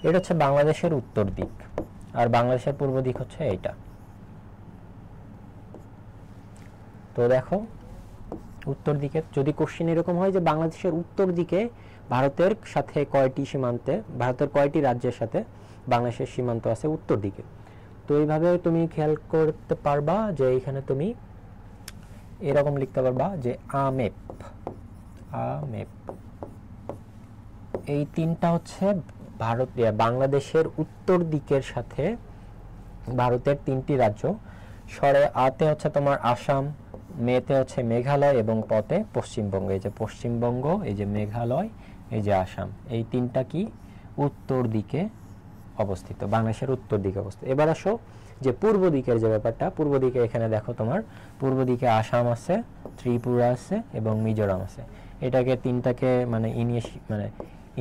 এটা হচ্ছে বাংলাদেশের উত্তর দিক আর বাংলাদেশের পূর্ব দিক হচ্ছে এইটা। তো দেখো উত্তর দিকে যদি কোশ্চেন এরকম হয় যে বাংলাদেশের উত্তর দিকে ভারতের সাথে ভারতের কয়টি রাজ্যের সাথে বাংলাদেশের সীমান্ত আছে উত্তর দিকে। তো এইভাবে তুমি খেয়াল করতে পারবা যে এখানে তুমি এরকম লিখতে পারবা যে আমেপ এই তিনটা হচ্ছে বাংলাদেশের উত্তর দিকের সাথে ভারতের তিনটি রাজ্য। সরে আতে হচ্ছে তোমার আসাম, মেতে হচ্ছে মেঘালয় এবং পতে পশ্চিমবঙ্গ। এই যে পশ্চিমবঙ্গ, এই যে মেঘালয়, এই যে আসাম, এই তিনটা কি উত্তর দিকে অবস্থিত, বাংলাদেশের উত্তর দিকে অবস্থিত। এবার আসো যে পূর্ব দিকের যে ব্যাপারটা, পূর্ব দিকে এখানে দেখো তোমার পূর্ব দিকে আসাম আছে, ত্রিপুরা আছে এবং মিজোরাম আছে। এটাকে তিনটাকে মানে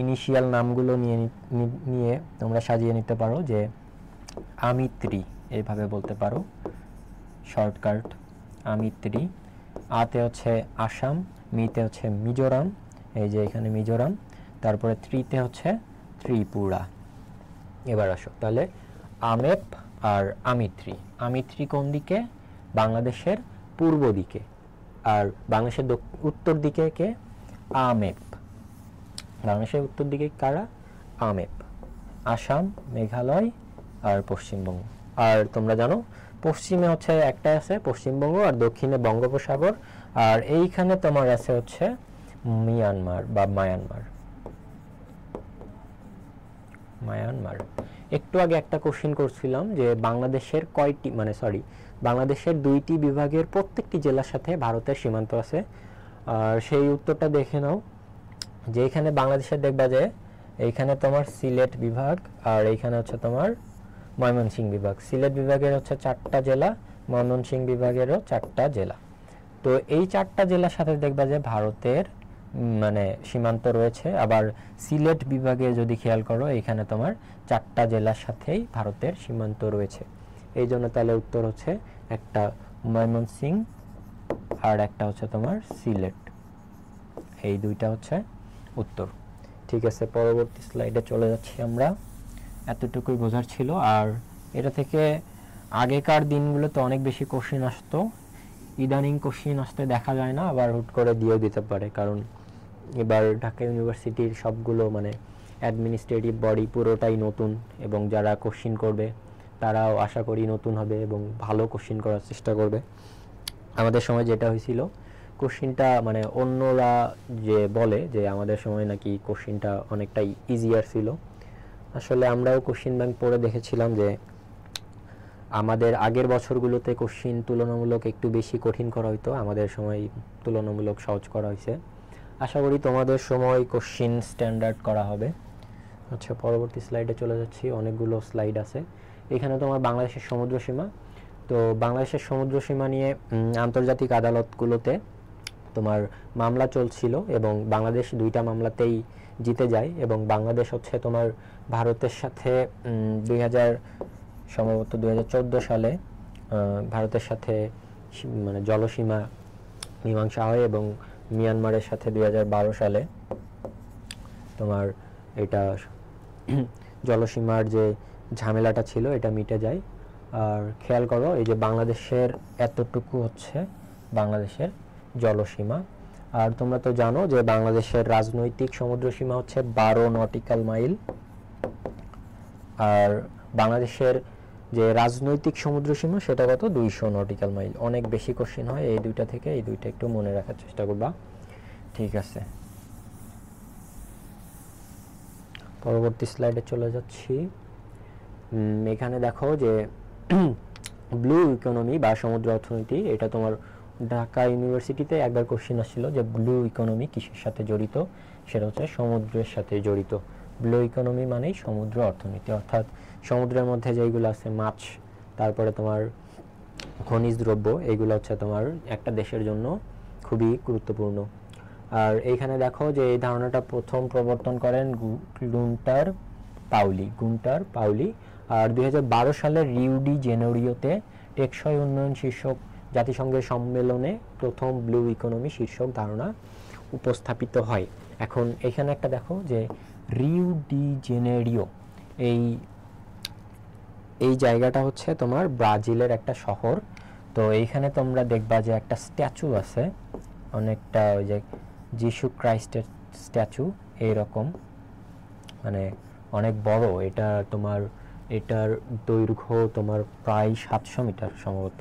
ইনিশিয়াল নামগুলো নিয়ে তোমরা সাজিয়ে নিতে পারো যে আমিত্রি এইভাবে বলতে পারো, শর্টকাট আমিত্রি। আতে হচ্ছে আসাম, মিতে হচ্ছে মিজোরাম, এই যে এখানে মিজোরাম, তারপরে ত্রিতে হচ্ছে ত্রিপুরা। এবার আসো তাহলে আমেপ আর আমিত্রি। আমিত্রি কোন দিকে? বাংলাদেশের পূর্ব দিকে। আর বাংলাদেশের উত্তর দিকে কে? আমেপ। বাংলাদেশের উত্তর দিকে কারা? আমেপ। আসাম, মেঘালয় আর পশ্চিমবঙ্গ। আর তোমরা জানো পশ্চিমে হচ্ছে একটা আছে পশ্চিমবঙ্গ, আর দক্ষিণে বঙ্গোপসাগর, আর এইখানে তোমার আছে হচ্ছে মিয়ানমার বা মায়ানমার। একটু আগে একটা কোশ্চেন করছিলাম যে বাংলাদেশের বাংলাদেশের 2টি বিভাগের প্রত্যেকটি জেলার সাথে ভারতের সীমান্ত আছে। আর সেই উত্তরটা দেখে নাও যে এখানে বাংলাদেশের দেখবা যে এইখানে তোমার সিলেট বিভাগ আর এইখানে হচ্ছে তোমার ময়মনসিংহ বিভাগ। সিলেট বিভাগের হচ্ছে 4টা জেলা, ময়মনসিংহ বিভাগেরও 4টা জেলা। তো এই 4টা জেলার সাথে দেখবা যে ভারতের মানে সীমান্ত রয়েছে। আবার সিলেট বিভাগে যদি খেয়াল করো এখানে তোমার 4টা জেলার সাথেই ভারতের সীমান্ত রয়েছে। এই জন্য তাহলে উত্তর হচ্ছে একটা ময়মনসিংহ আর একটা হচ্ছে তোমার সিলেট, এই দুইটা হচ্ছে উত্তর। ঠিক আছে, পরবর্তী স্লাইডে চলে যাচ্ছি আমরা। এতটুকুই বোঝার ছিল। আর এটা থেকে আগেকার দিনগুলোতে অনেক বেশি কোশ্চেন আসতো, ইদানিং কোশ্চেন আসতে দেখা যায় না, আবার হুট করে দিয়েও দিতে পারে। কারণ এবার ঢাকা ইউনিভার্সিটির সবগুলো মানে অ্যাডমিনিস্ট্রেটিভ বডি পুরোটাই নতুন, এবং যারা কোশ্চেন করবে তারাও আশা করি নতুন হবে এবং ভালো কোশ্চেন করার চেষ্টা করবে। আমাদের সময় যেটা হয়েছিল কোশ্চেনটা মানে অন্যরা যে বলে যে আমাদের সময় নাকি কোশ্চেনটা অনেকটাই ইজিয়ার ছিল, আসলে আমরাও কোশ্চেন ব্যাংক পড়ে দেখেছিলাম যে আমাদের আগের বছরগুলোতে কোশ্চেন তুলনামূলক একটু বেশি কঠিন করা হইতো, আমাদের সময় তুলনামূলক সহজ করা হয়েছে। আশা করি তোমাদের সময় কোশ্চেন স্ট্যান্ডার্ড করা হবে। আচ্ছা, পরবর্তী স্লাইডে চলে যাচ্ছি। অনেকগুলো স্লাইড আছে। এখানে তোমার বাংলাদেশের সমুদ্র সীমা। তো বাংলাদেশের সমুদ্র সীমা নিয়ে আন্তর্জাতিক আদালতগুলোতে তোমার মামলা চলছিল এবং বাংলাদেশ 2টা মামলাতেই জিতে যায়। এবং বাংলাদেশ হচ্ছে তোমার ভারতের সাথে সম্ভবত 2014 সালে ভারতের সাথে মানে জলসীমা মীমাংসা হয়, এবং মিয়ানমারের সাথে 2012 সালে তোমার এটা জলসীমার যে ঝামেলাটা ছিল এটা মিটে যায়। আর খেয়াল করো এই যে বাংলাদেশের এতটুকু হচ্ছে বাংলাদেশের জলসীমা। আর তোমরা তো জানো যে বাংলাদেশের রাজনৈতিক সমুদ্র সীমা হচ্ছে 12 নটিক্যাল মাইল। আর বাংলাদেশের যে রাজনৈতিক সমুদ্র সীমা সেটা কত? 200 নটিক্যাল মাইল। অনেক বেশি কোশ্চেন হয় এই দুইটা থেকে, এই দুইটা একটু মনে রাখার চেষ্টা করবা। ঠিক আছে, পরবর্তী স্লাইডে চলে যাচ্ছি। এখানে দেখো যে ব্লু ইকোনমি বা সমুদ্র অর্থনীতি, এটা তোমার ঢাকা ইউনিভার্সিটিতে একবার কোশ্চেন আসছিল যে ব্লু ইকোনমি কিসের সাথে জড়িত, সেটা হচ্ছে সমুদ্রের সাথে জড়িত। ব্লু ইকোনমি মানেই সমুদ্র অর্থনীতি, অর্থাৎ সমুদ্রের মধ্যে যেগুলো আছে মাছ, তারপরে তোমার খনিজ দ্রব্য, এগুলো হচ্ছে তোমার একটা দেশের জন্য খুবই গুরুত্বপূর্ণ। আর এইখানে দেখো যে এই ধারণাটা প্রথম প্রবর্তন করেন গুন্টার পাউলি। আর 2012 সালের রিও ডি জেনেরিওতে টেকসই উন্নয়ন শীর্ষক জাতিসংঘের সম্মেলনে প্রথম ব্লু ইকোনমি শীর্ষক ধারণা উপস্থাপিত হয়। এখন এখানে একটা দেখো যে রিও ডি জেনেরিও, এই জায়গাটা হচ্ছে তোমার ব্রাজিলের একটা শহর। তো এইখানে তোমরা দেখবা যে একটা স্ট্যাচু আছে, অনেকটা ওই যে যিশু ক্রাইস্টের স্ট্যাচু এইরকম, মানে অনেক বড়। এটা তোমার এটার দৈর্ঘ্য তোমার প্রায় 700 মিটার সম্ভবত।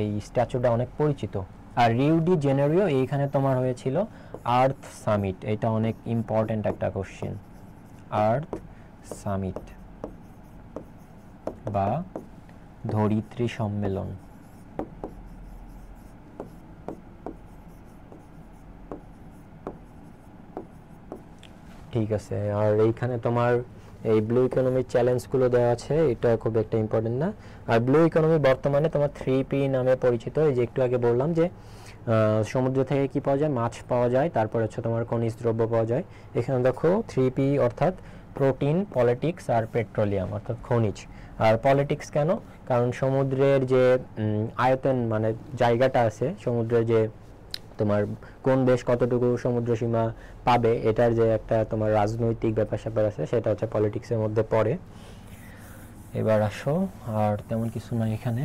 এই স্ট্যাচুটা অনেক পরিচিত। আর রিও ডি জেনেরিও এইখানে তোমার হয়েছিল আর্থ সামিট। এটা অনেক ইম্পর্টেন্ট একটা কোশ্চেন। আর্থ সামিট বা ধরিত্রী সম্মেলন। ঠিক আছে। আর এইখানে তোমার এই ব্লু ইকোনমির চ্যালেঞ্জগুলো দেওয়া আছে, এটা খুব একটা ইম্পর্টেন্ট না। আর ব্লু ইকোনমি বর্তমানে তোমার 3P নামে পরিচিত। এই যে একটু আগে বললাম যে সমুদ্র থেকে কি পাওয়া যায়, মাছ পাওয়া যায়, তারপর হচ্ছে তোমার খনিজ দ্রব্য পাওয়া যায়। এখানে দেখো 3P অর্থাৎ প্রোটিন, পলিটিক্স আর পেট্রোলিয়াম অর্থাৎ খনিজ। আর পলিটিক্স কেন? কারণ সমুদ্রের যে আয়তন মানে জায়গাটা আছে, সমুদ্রের যে তোমার কোন দেশ কতটুকু সমুদ্র সীমা পাবে, এটার যে একটা তোমার রাজনৈতিক ব্যাপার স্যাপার আছে, সেটা হচ্ছে পলিটিক্সের মধ্যে পড়ে। এবার আসো, আর তেমন কিছু নয় এখানে।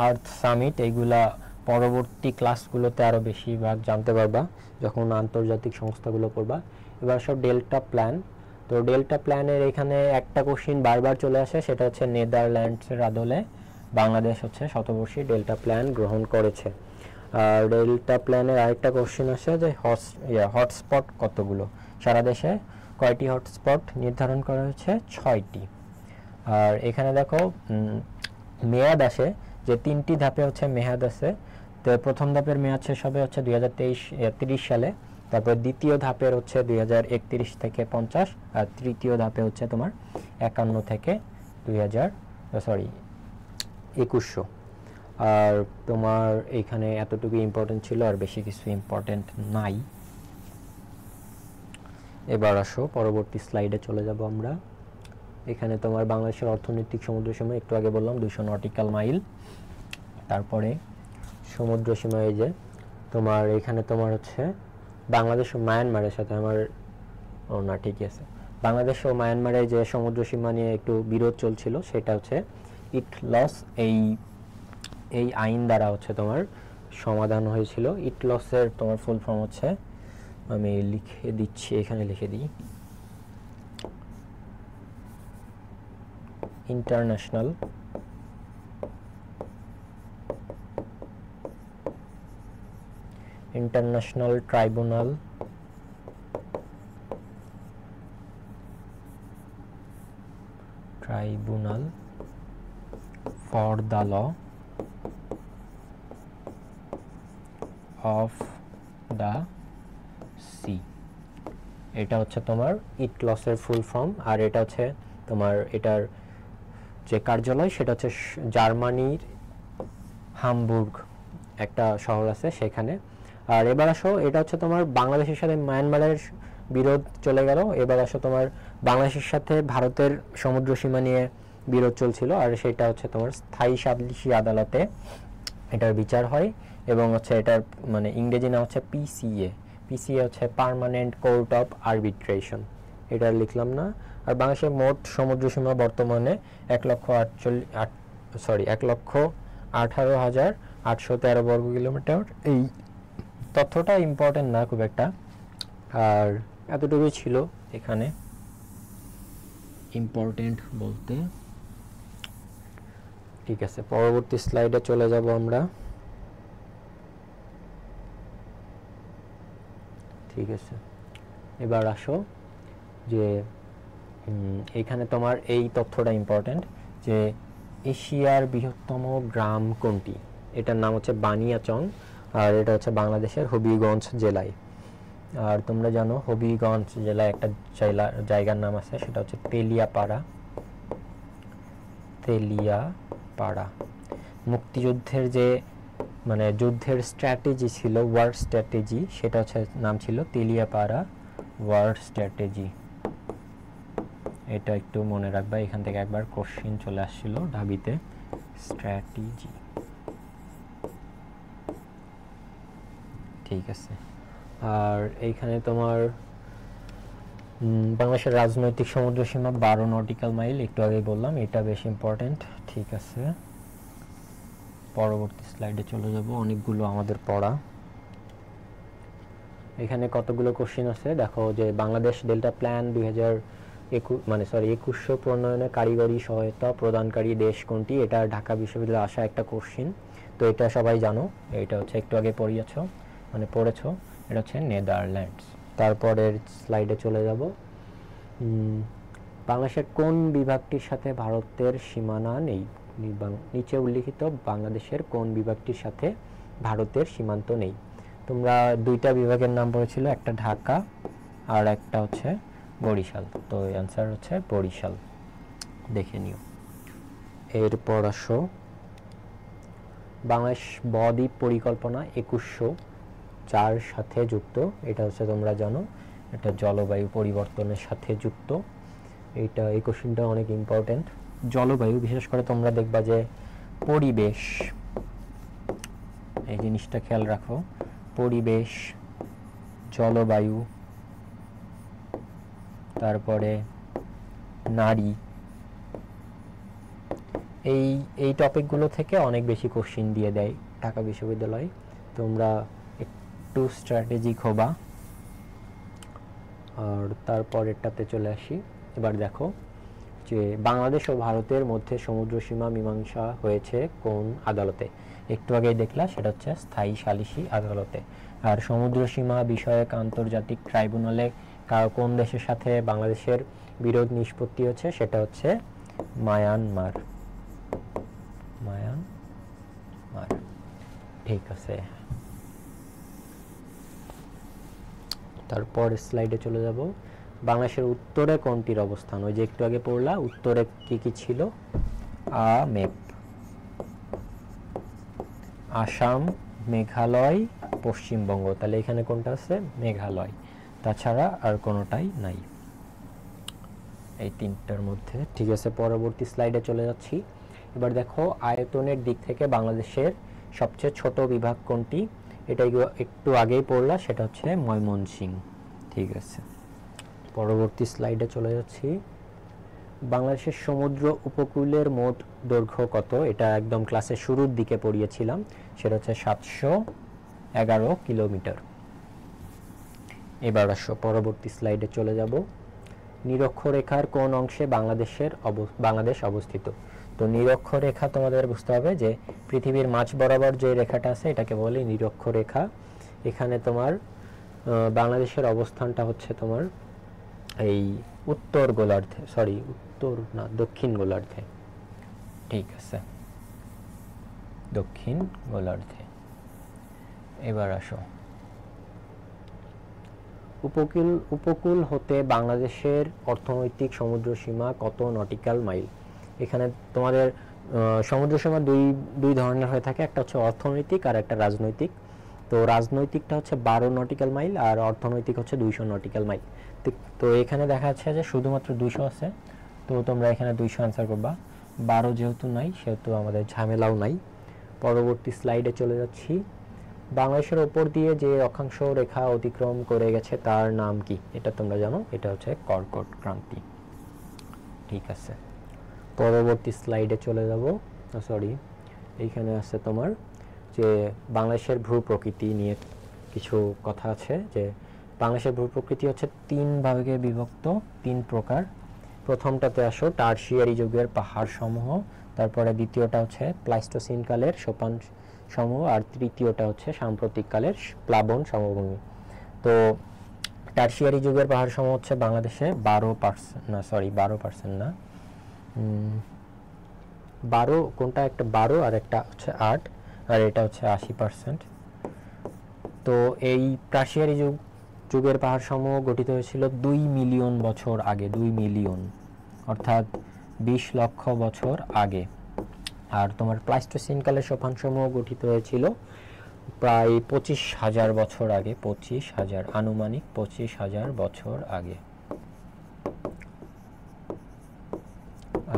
আর্থ সামিট এইগুলা পরবর্তী ক্লাসগুলোতে আরও বেশিরভাগ জানতে পারবা যখন আন্তর্জাতিক সংস্থাগুলো পড়বা। এবার সব ডেল্টা প্ল্যান। তো ডেল্টা প্ল্যানের এখানে একটা কোশ্চিন বারবার চলে আসে, সেটা হচ্ছে নেদারল্যান্ডসের আদলে বাংলাদেশ হচ্ছে শতবর্ষী ডেল্টা প্ল্যান গ্রহণ করেছে। আর ডেল্টা প্ল্যানের আরেকটা কোশ্চিন আসে যে হটস্পট কতগুলো, সারা দেশে কয়টি হটস্পট নির্ধারণ করা হয়েছে? 6টি। আর এখানে দেখো মেয়াদ আসে যে 3টি ধাপে হচ্ছে মেয়াদ আছে। তো প্রথম ধাপের মেয়াদ শেষ হবে হচ্ছে 2030 সালে, তারপর দ্বিতীয় ধাপের হচ্ছে 2031 থেকে 50, আর তৃতীয় ধাপে হচ্ছে তোমার 51 থেকে 2100। আর তোমার এইখানে এতটুকু ইম্পর্টেন্ট ছিল, আর বেশি কিছু ইম্পর্টেন্ট নাই। এবার আসো পরবর্তী স্লাইডে চলে যাব আমরা। এখানে তোমার বাংলাদেশের অর্থনৈতিক সমুদ্র সীমা একটু আগে বললাম 200 নটিক্যাল মাইল। তারপরে সমুদ্র সীমা এই যে তোমার এখানে তোমার হচ্ছে বাংলাদেশ ও মায়ানমারের সাথে ঠিকই আছে, বাংলাদেশ ও মায়ানমারের যে সমুদ্র সীমা নিয়ে একটু বিরোধ চলছিল, সেটা হচ্ছে ইটলস এই আইন দ্বারা হচ্ছে তোমার সমাধান হয়েছিল। ইটলসের তোমার ফুল ফর্ম হচ্ছে, আমি লিখে দিচ্ছি, এখানে লিখে দিই, international tribunal for the law of the sea. এটা হচ্ছে তোমার ইটলসের ফুল ফর্ম। আর এটা হচ্ছে তোমার এটার যে কার্যালয় সেটা হচ্ছে জার্মানির হামবুর্গ একটা শহর আছে সেখানে। আর এবার আসো, এটা হচ্ছে তোমার বাংলাদেশের সাথে মায়ানমারের বিরোধ চলে গেল। এবার আসো তোমার বাংলাদেশের সাথে ভারতের সমুদ্র সীমা নিয়ে বিরোধ চলছিল, আর সেটা হচ্ছে তোমার স্থায়ী সালিসি আদালতে এটার বিচার হয়। এবং হচ্ছে এটার মানে ইংরেজি নাম হচ্ছে পিসিএ হচ্ছে পার্মানেন্ট কোর্ট অফ আরবিট্রেশন। এটা লিখলাম না। আর বাংলাদেশের মোট সমুদ্র সীমা বর্তমানে 1,18,813 বর্গ কিলোমিটার। এই তথ্যটা ইম্পর্টেন্ট না খুব একটা, আর এতটুকুই ছিল এখানে ইম্পর্টেন্ট বলতে। ঠিক আছে, পরবর্তী স্লাইডে চলে যাব আমরা। ঠিক আছে, এবার আসো যে এখানে তোমার এই তথ্যটা ইম্পর্টেন্ট যে এশিয়ার বৃহত্তম গ্রাম কোনটি? এটার নাম হচ্ছে বানিয়াচং, আর এটা হচ্ছে বাংলাদেশের হবিগঞ্জ জেলায়। আর তোমরা জানো হবিগঞ্জ জেলায় একটা জায়গার নাম আছে, সেটা হচ্ছে তেলিয়াপাড়া। তেলিয়াপাড়া মুক্তিযুদ্ধের যে মানে যুদ্ধের স্ট্র্যাটেজি ছিল, ওয়ার স্ট্র্যাটেজি, সেটা হচ্ছে নাম ছিল তেলিয়াপাড়া ওয়ার স্ট্র্যাটেজি। এটা একটু মনে রাখবা, এখান থেকে একবার কোশ্চেন চলে আসছিল ঢাবিতে, স্ট্র্যাটেজি। ঠিক আছে। আর এইখানে তোমার বাংলাদেশের রাজনৈতিক সমুদ্র সীমা 12 নটিক্যাল মাইল, একটু আগে বললাম, এটা বেশ ইম্পর্টেন্ট। ঠিক আছে, পরবর্তী স্লাইডে চলে যাব, অনেকগুলো আমাদের পড়া। এখানে কতগুলো কোশ্চেন আছে দেখো, যে বাংলাদেশ ডেল্টা প্ল্যান 2100 প্রণয়নে কারিগরি সহায়তা প্রদানকারী দেশ কোনটি? এটা ঢাকা বিশ্ববিদ্যালয়ে আসা একটা কোশ্চেন, তো এটা সবাই জানো, এটা হচ্ছে একটু আগে পড়েছো, এটা হচ্ছে নেদারল্যান্ডস। তারপরের স্লাইডে চলে যাব, বাংলাদেশের কোন বিভাগটির সাথে ভারতের সীমানা নেই? নিচে উল্লিখিত বাংলাদেশের কোন বিভাগটির সাথে ভারতের সীমান্ত নেই? তোমরা দুইটা বিভাগের নাম পড়েছিল, একটা ঢাকা আর একটা হচ্ছে বরিশাল, তো অ্যান্সার হচ্ছে বরিশাল, দেখে নিও। এরপর আসো, বাংলাদেশ বদ্বীপ পরিকল্পনা 2104 সাথে যুক্ত, এটা হচ্ছে তোমরা জানো, এটা জলবায়ু পরিবর্তনের সাথে যুক্ত। এই কোশ্চেনটা অনেক ইম্পর্টেন্ট। জলবায়ু, বিশেষ করে তোমরা দেখবা যে পরিবেশ, এই জিনিসটা খেয়াল রাখো, পরিবেশ, জলবায়ু, তারপরে নারী, এই টপিকগুলো থেকে অনেক বেশি কোশ্চেন দিয়ে দেয় ঢাকা বিশ্ববিদ্যালয়, তোমরা একটু স্ট্র্যাটেজিক হবা। আর তারপরেরটাতে চলে আসি, এবার দেখো যে বাংলাদেশ ও ভারতের মধ্যে সমুদ্র সীমা মীমাংসা হয়েছে কোন আদালতে? একটু আগেই দেখলা, সেটা হচ্ছে স্থায়ী সালিসি আদালতে। আর সমুদ্র সীমা বিষয়ক আন্তর্জাতিক ট্রাইব্যুনালে কোন দেশের সাথে বাংলাদেশের বিরোধ নিষ্পত্তি হচ্ছে? সেটা হচ্ছে মায়ানমার। ঠিক আছে, তারপর স্লাইডে চলে যাব, বাংলাদেশের উত্তরে কোনটির অবস্থান? ওই যে একটু আগে পড়লা, উত্তরে কি কি ছিল? মেপ, আসাম, মেঘালয়, পশ্চিমবঙ্গ, তাহলে এখানে কোনটা আছে? মেঘালয়, তাছাড়া আর কোনোটাই নাই এই তিনটার মধ্যে। ঠিক আছে, পরবর্তী স্লাইডে চলে যাচ্ছি। এবার দেখো, আয়তনের দিক থেকে বাংলাদেশের সবচেয়ে ছোট বিভাগ কোনটি? এটা একটু আগেই পড়লা, সেটা হচ্ছে ময়মনসিংহ। ঠিক আছে, পরবর্তী স্লাইডে চলে যাচ্ছি। বাংলাদেশের সমুদ্র উপকূলের মোট দৈর্ঘ্য কত? এটা একদম ক্লাসের শুরুর দিকে পড়িয়েছিলাম, সেটা হচ্ছে 711 কিলোমিটার। এবার আসো, পরবর্তী স্লাইডে চলে যাব, নিরক্ষরেখার কোন অংশে বাংলাদেশ অবস্থিত? তো নিরক্ষরেখা তোমাদের বুঝতে হবে যে পৃথিবীর মাঝ বরাবর যে রেখাটা আছে এটাকে বলে নিরক্ষরেখা। এখানে তোমার বাংলাদেশের অবস্থানটা হচ্ছে তোমার এই উত্তর গোলার্ধে, দক্ষিণ গোলার্ধে। ঠিক আছে, দক্ষিণ গোলার্ধে। এবার আসো, উপকূল হতে বাংলাদেশের অর্থনৈতিক সমুদ্র সীমা কত নটিক্যাল মাইল? এখানে তোমাদের সমুদ্র সীমা দুই ধরনের হয়ে থাকে, একটা হচ্ছে অর্থনৈতিক আর একটা রাজনৈতিক। তো রাজনৈতিকটা হচ্ছে 12 নটিক্যাল মাইল আর অর্থনৈতিক হচ্ছে 200 নটিক্যাল মাইল। তো এখানে দেখা যাচ্ছে যে শুধুমাত্র 200 আছে, তো তোমরা এখানে 200 আনসার করবা। 12 যেহেতু নাই সেহেতু আমাদের ঝামেলাও নাই। পরবর্তী স্লাইডে চলে যাচ্ছি। বাংলাদেশের ওপর দিয়ে যে অক্ষাংশ রেখা অতিক্রম করে গেছে তার নাম কি? এটা তোমরা জানো, এটা হচ্ছে কর্কট ক্রান্তি। ঠিক আছে, পরবর্তী স্লাইডে চলে যাব। এইখানে আছে তোমার যে বাংলাদেশের ভূ প্রকৃতি নিয়ে কিছু কথা আছে, যে বাংলাদেশের ভূ প্রকৃতি হচ্ছে 3 ভাগে বিভক্ত, 3 প্রকার। প্রথমটাতে আসো, টারশিয়ারি যুগের পাহাড় সমূহ, তারপরে দ্বিতীয়টা হচ্ছে প্লাইস্টোসিন কালের সোপান সমূহ, আর তৃতীয়টা হচ্ছে সাম্প্রতিক কালের প্লাবন সমভূমি। তো টারশিয়ারি যুগের পাহাড় সমূহ হচ্ছে বাংলাদেশে 12% না, 12 কোনটা, একটা 12 আর একটা হচ্ছে 8, আর এটা হচ্ছে 80%। তো এই টারশিয়ারি যুগ যুগের পাহাড় সমূহ গঠিত হয়েছিল 2 মিলিয়ন বছর আগে, 2 মিলিয়ন অর্থাৎ 20 লক্ষ বছর আগে। আর তোমার প্লাইস্টোসিন কালের সোপান সমূহ গঠিত হয়েছিল প্রায় 25,000 বছর আগে, 25,000 আনুমানিক 25,000 বছর আগে।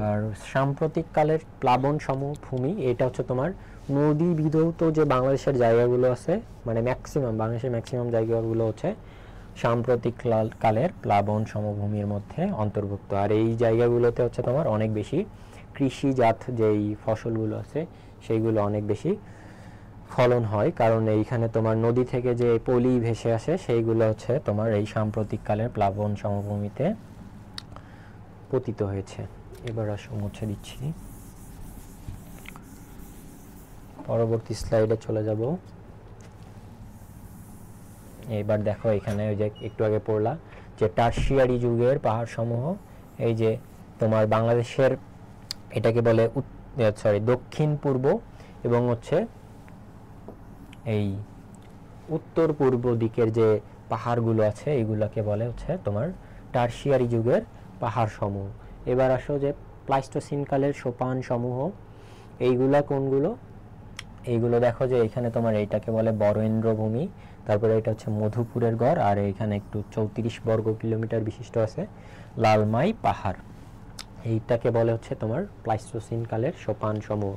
আর সাম্প্রতিক কালের প্লাবন সমভূমি, এটা হচ্ছে তোমার নদী বিধৌত যে বাংলাদেশের জায়গাগুলো আছে, মানে ম্যাক্সিমাম বাংলাদেশের ম্যাক্সিমাম জায়গাগুলো হচ্ছে সাম্প্রতিক কালের প্লাবন সমভূমির মধ্যে অন্তর্ভুক্ত। আর এই জায়গাগুলোতে হচ্ছে তোমার অনেক বেশি কৃষিজাত যেই ফসলগুলো আছে সেইগুলো অনেক বেশি ফলন হয়, কারণ এইখানে তোমার নদী থেকে যে পলি ভেসে আসে সেইগুলো হচ্ছে তোমার এই সাম্প্রতিক কালের প্লাবন সমভূমিতে পতিত হয়েছে। এবার আসো মুছে দিচ্ছি, পরবর্তী স্লাইডে চলে যাব। এবার দেখো এখানে ওই যে একটু আগে পড়লা যে টারশিয়ারি যুগের পাহাড় সমূহ, এই যে তোমার বাংলাদেশের এটাকে বলে দক্ষিণ পূর্ব এবং হচ্ছে এই উত্তর পূর্ব দিকের যে পাহাড়গুলো আছে এইগুলোকে বলে হচ্ছে তোমার টারশিয়ারি যুগের পাহাড় সমূহ। এবার আসো যে প্লাইস্টোসিন কালের সোপান সমূহ, এইগুলা কোনগুলো? এইগুলো দেখো যে এখানে তোমার এইটাকে বলে বরেন্দ্র ভূমি, তারপরে এটা হচ্ছে মধুপুরের গড়, আর এখানে একটু 34 বর্গ কিলোমিটার বিশিষ্ট আছে লালমাই পাহাড়, এইটাকে বলে হচ্ছে তোমার প্লাইস্টোসিন কালের সোপান সমূহ।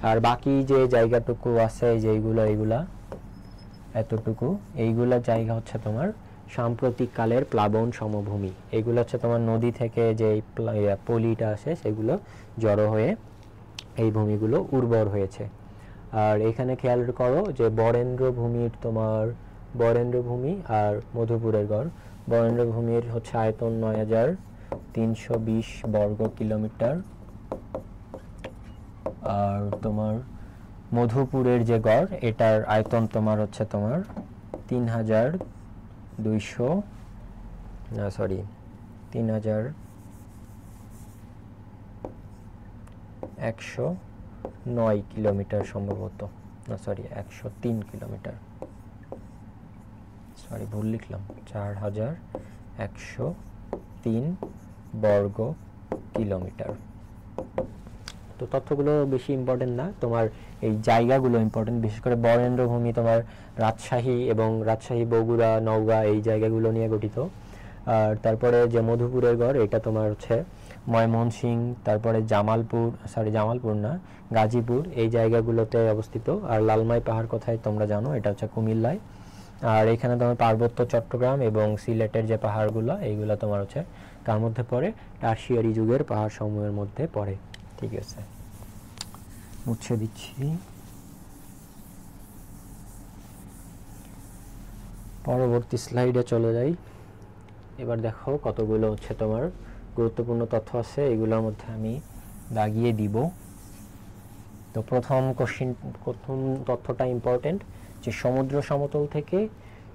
আর বাকি যে জায়গাটুকু আছে যেইগুলো এইগুলা এতটুকু, এইগুলা জায়গা হচ্ছে তোমার সাম্প্রতিক কালের প্লাবন সমভূমি। এইগুলো হচ্ছে তোমার নদী থেকে যে পলিটা আসে সেগুলো জড়ো হয়ে এই ভূমিগুলো উর্বর হয়েছে। আর এখানে খেয়াল করো যে বরেন্দ্র ভূমির তোমার বরেন্দ্র ভূমি আর মধুপুরের গড়, বরেন্দ্র ভূমির হচ্ছে আয়তন 9,320 বর্গ কিলোমিটার, আর তোমার মধুপুরের যে গড় এটার আয়তন তোমার হচ্ছে তোমার 3,109 কিলোমিটার সম্ভবত, 103 কিলোমিটার, ভুল লিখলাম, 4,103 বর্গ কিলোমিটার। তো তথ্যগুলো বেশি ইম্পর্টেন্ট না, তোমার এই জায়গাগুলো ইম্পর্টেন্ট, বিশেষ করে বরেন্দ্র ভূমি তোমার রাজশাহী এবং রাজশাহী, বগুড়া, নওগাঁ এই জায়গাগুলো নিয়ে গঠিত। আর তারপরে যে মধুপুরের গড় এটা তোমার হচ্ছে ময়মনসিংহ, তারপরে জামালপুর না, গাজীপুর এই জায়গাগুলোতে অবস্থিত। আর লালমাই পাহাড় কোথায় তোমরা জানো, এটা হচ্ছে কুমিল্লায়। আর এখানে তোমার পার্বত্য চট্টগ্রাম এবং সিলেটের যে পাহাড়গুলো এইগুলো তোমার হচ্ছে কার মধ্যে পড়ে? টারশিয়ারি যুগের পাহাড় সমূহের মধ্যে পড়ে। ঠিক আছে, মুছে দিচ্ছি। পরবর্তী স্লাইডে চলে যাই। এবার দেখো কতগুলো হচ্ছে তোমার গুরুত্বপূর্ণ তথ্য আছে, এগুলোর মধ্যে আমি দাগিয়ে দিব। তো প্রথম তথ্যটা ইম্পর্টেন্ট, যে সমুদ্র সমতল থেকে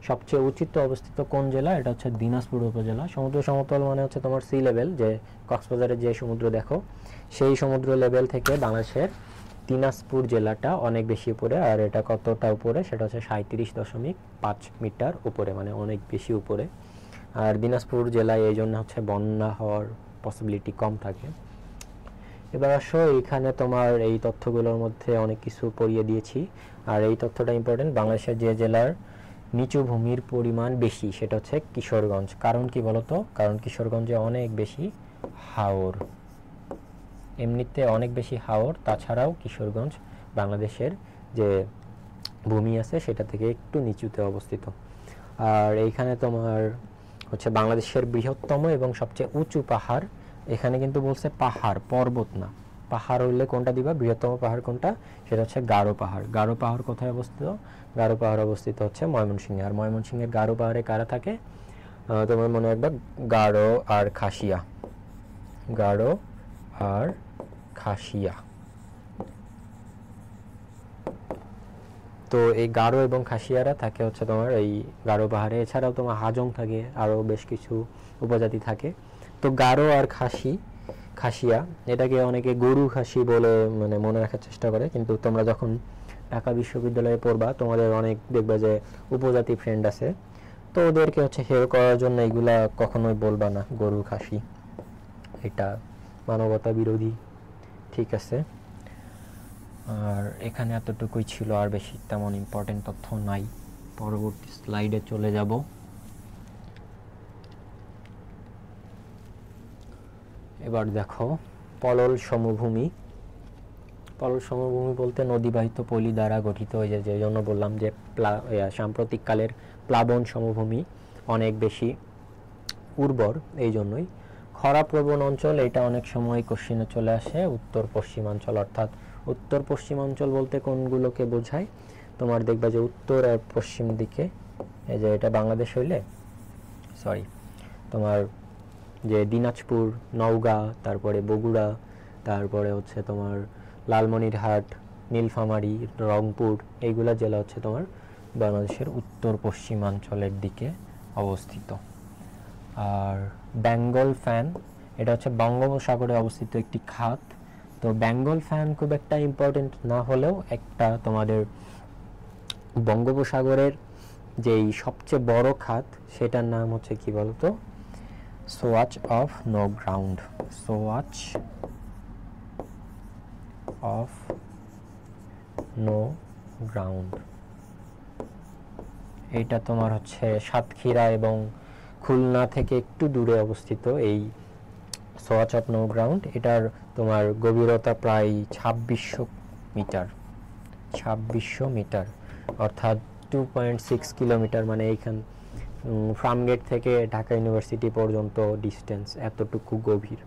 সবচেয়ে উঁচুতে অবস্থিত কোন জেলা? এটা হচ্ছে দিনাজপুর উপজেলা। সমুদ্র সমতল মানে হচ্ছে তোমার সি লেভেল, যে কক্সবাজারের যে সমুদ্র দেখো সেই সমুদ্র লেভেল থেকে বাংলাদেশের দিনাজপুর জেলাটা অনেক বেশি উপরে। আর এটা কতটা উপরে? সেটা হচ্ছে 37.5 মিটার উপরে, মানে অনেক বেশি উপরে। আর দিনাজপুর জেলায় এই জন্য হচ্ছে বন্যা হওয়ার পসিবিলিটি কম থাকে। এবার আসো এখানে তোমার এই তথ্যগুলোর মধ্যে অনেক কিছু পড়িয়ে দিয়েছি, আর এই তথ্যটা ইম্পর্টেন্ট। বাংলাদেশের যে জেলার নিচু ভূমির পরিমাণ বেশি সেটা হচ্ছে কিশোরগঞ্জ। কারণ কি বলতো? কারণ কিশোরগঞ্জে অনেক বেশি হাওর, এমনিতে অনেক বেশি হাওর, তাছাড়াও কিশোরগঞ্জ বাংলাদেশের যে ভূমি আছে সেটা থেকে একটু নিচুতে অবস্থিত। আর এইখানে তোমার হচ্ছে বাংলাদেশের বৃহত্তম এবং সবচেয়ে উঁচু পাহাড়, এখানে কিন্তু বলছে পাহাড়, পর্বত না। পাহাড় হইলে কোনটা দিবা? বৃহত্তম পাহাড় কোনটা? সেটা হচ্ছে গারো পাহাড়। গারো পাহাড় কোথায় অবস্থিত? গারো পাহাড় অবস্থিত হচ্ছে ময়মনসিংহে। আর ময়মনসিংহের গারো পাহাড়ে কারা থাকে? তোমার মনে রাখবা গারো আর খাসিয়া, গারো আর খাসিয়া। তো এই গারো এবং খাসিয়ারা থাকে হচ্ছে তোমার এই গারো পাহাড়ে। এছাড়াও তোমার হাজং থাকে, আরও বেশ কিছু উপজাতি থাকে। তো গারো আর খাসিয়া এটাকে অনেকে গরু খাসি বলে মানে মনে রাখার চেষ্টা করে, কিন্তু তোমরা যখন ঢাকা বিশ্ববিদ্যালয়ে পড়বা তোমাদের অনেক দেখবা যে উপজাতি ফ্রেন্ড আছে, তো ওদেরকে হচ্ছে হেয় করার জন্য এগুলা কখনোই বলবা না গরু খাসি, এটা মানবতা বিরোধী। ঠিক আছে, আর এখানে এতটুকুই ছিল, আর বেশি তেমন ইম্পর্টেন্ট তথ্য নাই। পরবর্তী স্লাইডে চলে যাব। এবার দেখো পলল সমভূমি। পলল সমভূমি বলতে নদীবাহিত পলি দ্বারা গঠিত, যে জন্য বললাম যে সাম্প্রতিককালের প্লাবন সমভূমি অনেক বেশি উর্বর, এই জন্যই। খরাপ্রবণ অঞ্চল, এটা অনেক সময় কোশ্চিনে চলে আসে। উত্তর পশ্চিমাঞ্চল, অর্থাৎ উত্তর পশ্চিমাঞ্চল বলতে কোনগুলোকে বোঝায়? তোমার দেখবা যে উত্তর আর পশ্চিম দিকে, এই যে এটা বাংলাদেশ হইলে তোমার যে দিনাজপুর, নওগাঁ, তারপরে বগুড়া, তারপরে হচ্ছে তোমার লালমনিরহাট, নীলফামারী, রংপুর, এইগুলা জেলা হচ্ছে তোমার বাংলাদেশের উত্তর পশ্চিমাঞ্চলের দিকে অবস্থিত। আর বেঙ্গল ফ্যান, এটা হচ্ছে বঙ্গোপসাগরে অবস্থিত একটি খাত। তো বেঙ্গল ফ্যান খুব একটা ইম্পর্টেন্ট না হলেও একটা তোমাদের বঙ্গোপসাগরের যেই সবচেয়ে বড় খাত, সেটার নাম হচ্ছে কি বলতো? Swatch of no ground. Swatch of no ground, এটা তোমার হচ্ছে সাতক্ষীরা এবং খুলনা থেকে একটু দূরে অবস্থিত এই সোয়াচ অফ নো গ্রাউন্ড। এটার তোমার গভীরতা প্রায় 2600 মিটার, 2600 মিটার, অর্থাৎ 2.6 কিলোমিটার। মানে এইখান ফার্মগেট থেকে ঢাকা ইউনিভার্সিটি পর্যন্ত ডিস্টেন্স এতটুকু গভীর।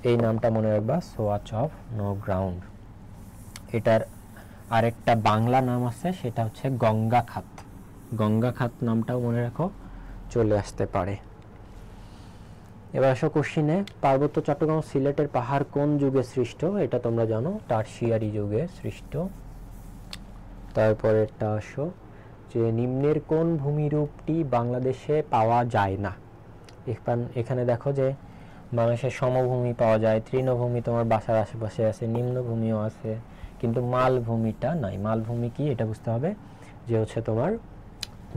এই নামটা মনে রাখবা, সোয়াচ অফ নো গ্রাউন্ড। এটার আরেকটা বাংলা নাম আছে, সেটা হচ্ছে গঙ্গা খাত। গঙ্গা খাত নামটাও মনে রাখো, চলে আসতে পারে। এবার আসো কোশ্চিনে, পার্বত্য চট্টগ্রাম সিলেটের পাহাড় কোন যুগে সৃষ্ট? এটা তোমরা জানো, টারশিয়ারি যুগে সৃষ্ট। তারপরেরটা আসো যে নিম্নের কোন ভূমিরূপটি বাংলাদেশে পাওয়া যায় না? এখানে দেখো যে বাংলাদেশের সমভূমি পাওয়া যায়, তৃণভূমি তোমার বাসার আশেপাশে আছে, নিম্নভূমিও আছে, কিন্তু মালভূমিটা নাই। মালভূমি কি এটা বুঝতে হবে, যে হচ্ছে তোমার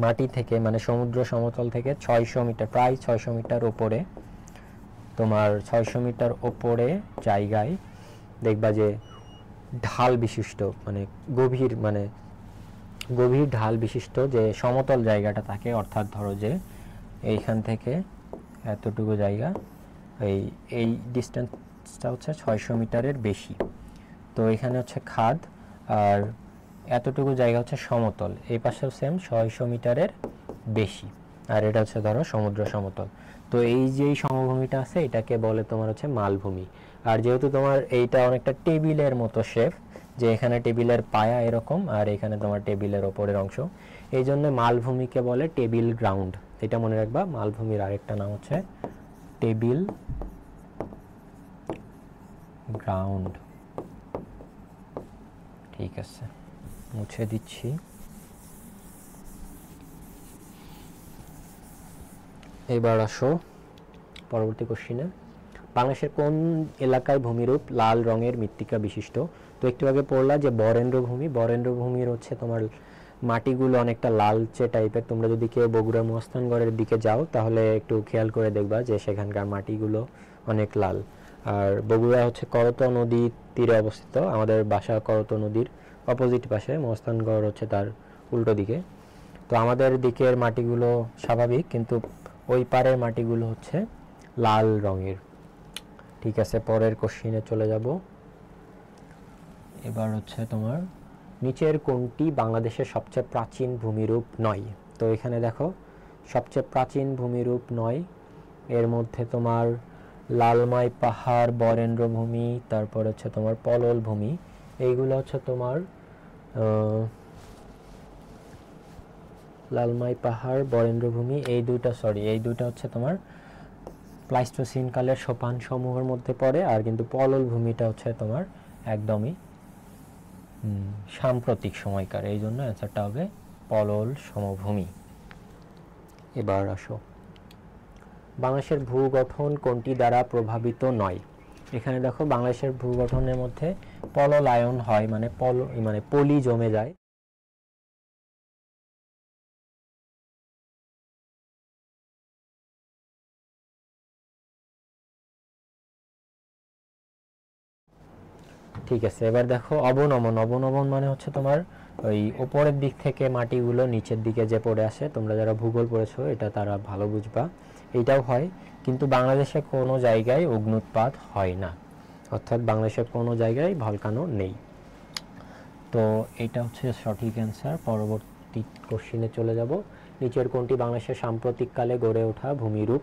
মাটি থেকে, মানে সমুদ্র সমতল থেকে 600 মিটার, প্রায় 600 মিটার ওপরে, তোমার 600 মিটার ওপরে জায়গায় দেখবা যে ঢাল বিশিষ্ট, মানে গভীর ঢাল বিশিষ্ট যে সমতল জায়গাটা থাকে। অর্থাৎ ধরো যে এইখান থেকে এতটুকু জায়গা, এই ডিস্টেন্সটা হচ্ছে 600 মিটারের বেশি। তো এখানে হচ্ছে খাদ, আর এতটুকু জায়গা হচ্ছে সমতল, এই পাশেও সেম 600 মিটারের বেশি, আর এটা হচ্ছে ধরো সমুদ্র সমতল। তো এই যে সমভূমিটা আছে, এটাকে বলে তোমার হচ্ছে মালভূমি। আর যেহেতু তোমার এইটা অনেকটা টেবিলের মতো শেপ, যে এখানে টেবিলের পায়া এরকম, আর এখানে তোমার টেবিলের ওপরের অংশ, এই জন্য মালভূমিকে বলে টেবিল গ্রাউন্ড। এটা মনে রাখবা, মালভূমির আরেকটা নাম হচ্ছে টেবিল গ্রাউন্ড। ঠিক আছে, মুছে দিচ্ছি। এবার আসো পরবর্তী কোশ্চিনে, বাংলাদেশের কোন এলাকায় ভূমিরূপ লাল রঙের মৃত্তিকা বিশিষ্ট? তো একটু আগে পড়লা যে বরেন্দ্রভূমির হচ্ছে তোমার মাটিগুলো অনেকটা লালচে টাইপের। তোমরা যদি কেউ বগুড়া মহাস্থানগড়ের দিকে যাও, তাহলে একটু খেয়াল করে দেখবা যে সেখানকার মাটিগুলো অনেক লাল। আর বগুড়া হচ্ছে করতোয়া নদীর তীরে অবস্থিত, আমাদের বাসা করতোয়া নদীর অপোজিট পাশে, মহাস্থানগড় হচ্ছে তার উল্টো দিকে। তো আমাদের দিকের মাটিগুলো স্বাভাবিক, কিন্তু ওই পারের মাটিগুলো হচ্ছে লাল রঙের। ঠিক আছে, পরের কোশ্চিনে চলে যাব। এবার হচ্ছে তোমার নিচের কোনটি বাংলাদেশের সবচেয়ে প্রাচীন ভূমিরূপ নয়? তো এখানে দেখো সবচেয়ে প্রাচীন ভূমিরূপ নয়, এর মধ্যে তোমার লালমাই পাহাড়, বরেন্দ্রভূমি, তারপর হচ্ছে তোমার পলল ভূমি, এইগুলো হচ্ছে তোমার লালমাই পাহাড়, বরেন্দ্রভূমি, এই দুইটা হচ্ছে তোমার প্লাইস্টোসিন কালের সোপান সমূহের মধ্যে পড়ে। আর কিন্তু পলল ভূমিটা হচ্ছে তোমার একদমই সাম্প্রতিক সময়কার, এই জন্য অ্যান্সারটা হবে পলল সমভূমি। এবার আসো, বাংলাদেশের ভূগঠন কোনটি দ্বারা প্রভাবিত নয়? এখানে দেখো বাংলাদেশের ভূগঠনের মধ্যে পললায়ন হয়, মানে পলি জমে যায়। ঠিক আছে, এবার দেখো অবনমন। অবনমন মানে হচ্ছে তোমার ওই উপরের দিক থেকে মাটিগুলো নিচের দিকে যে পড়ে আসে, তোমরা যারা ভূগোল পড়েছো এটা তারা ভালো বুঝবা। এইটাও হয়, কিন্তু বাংলাদেশে কোনো জায়গায় অগ্নুৎপাত হয় না, অর্থাৎ বাংলাদেশের কোনো জায়গায় ভলকানো নেই। তো এটা হচ্ছে সঠিক অ্যান্সার। পরবর্তী কোশ্চিনে চলে যাব। নিচের কোনটি বাংলাদেশের সাম্প্রতিককালে গড়ে ওঠা ভূমিরূপ?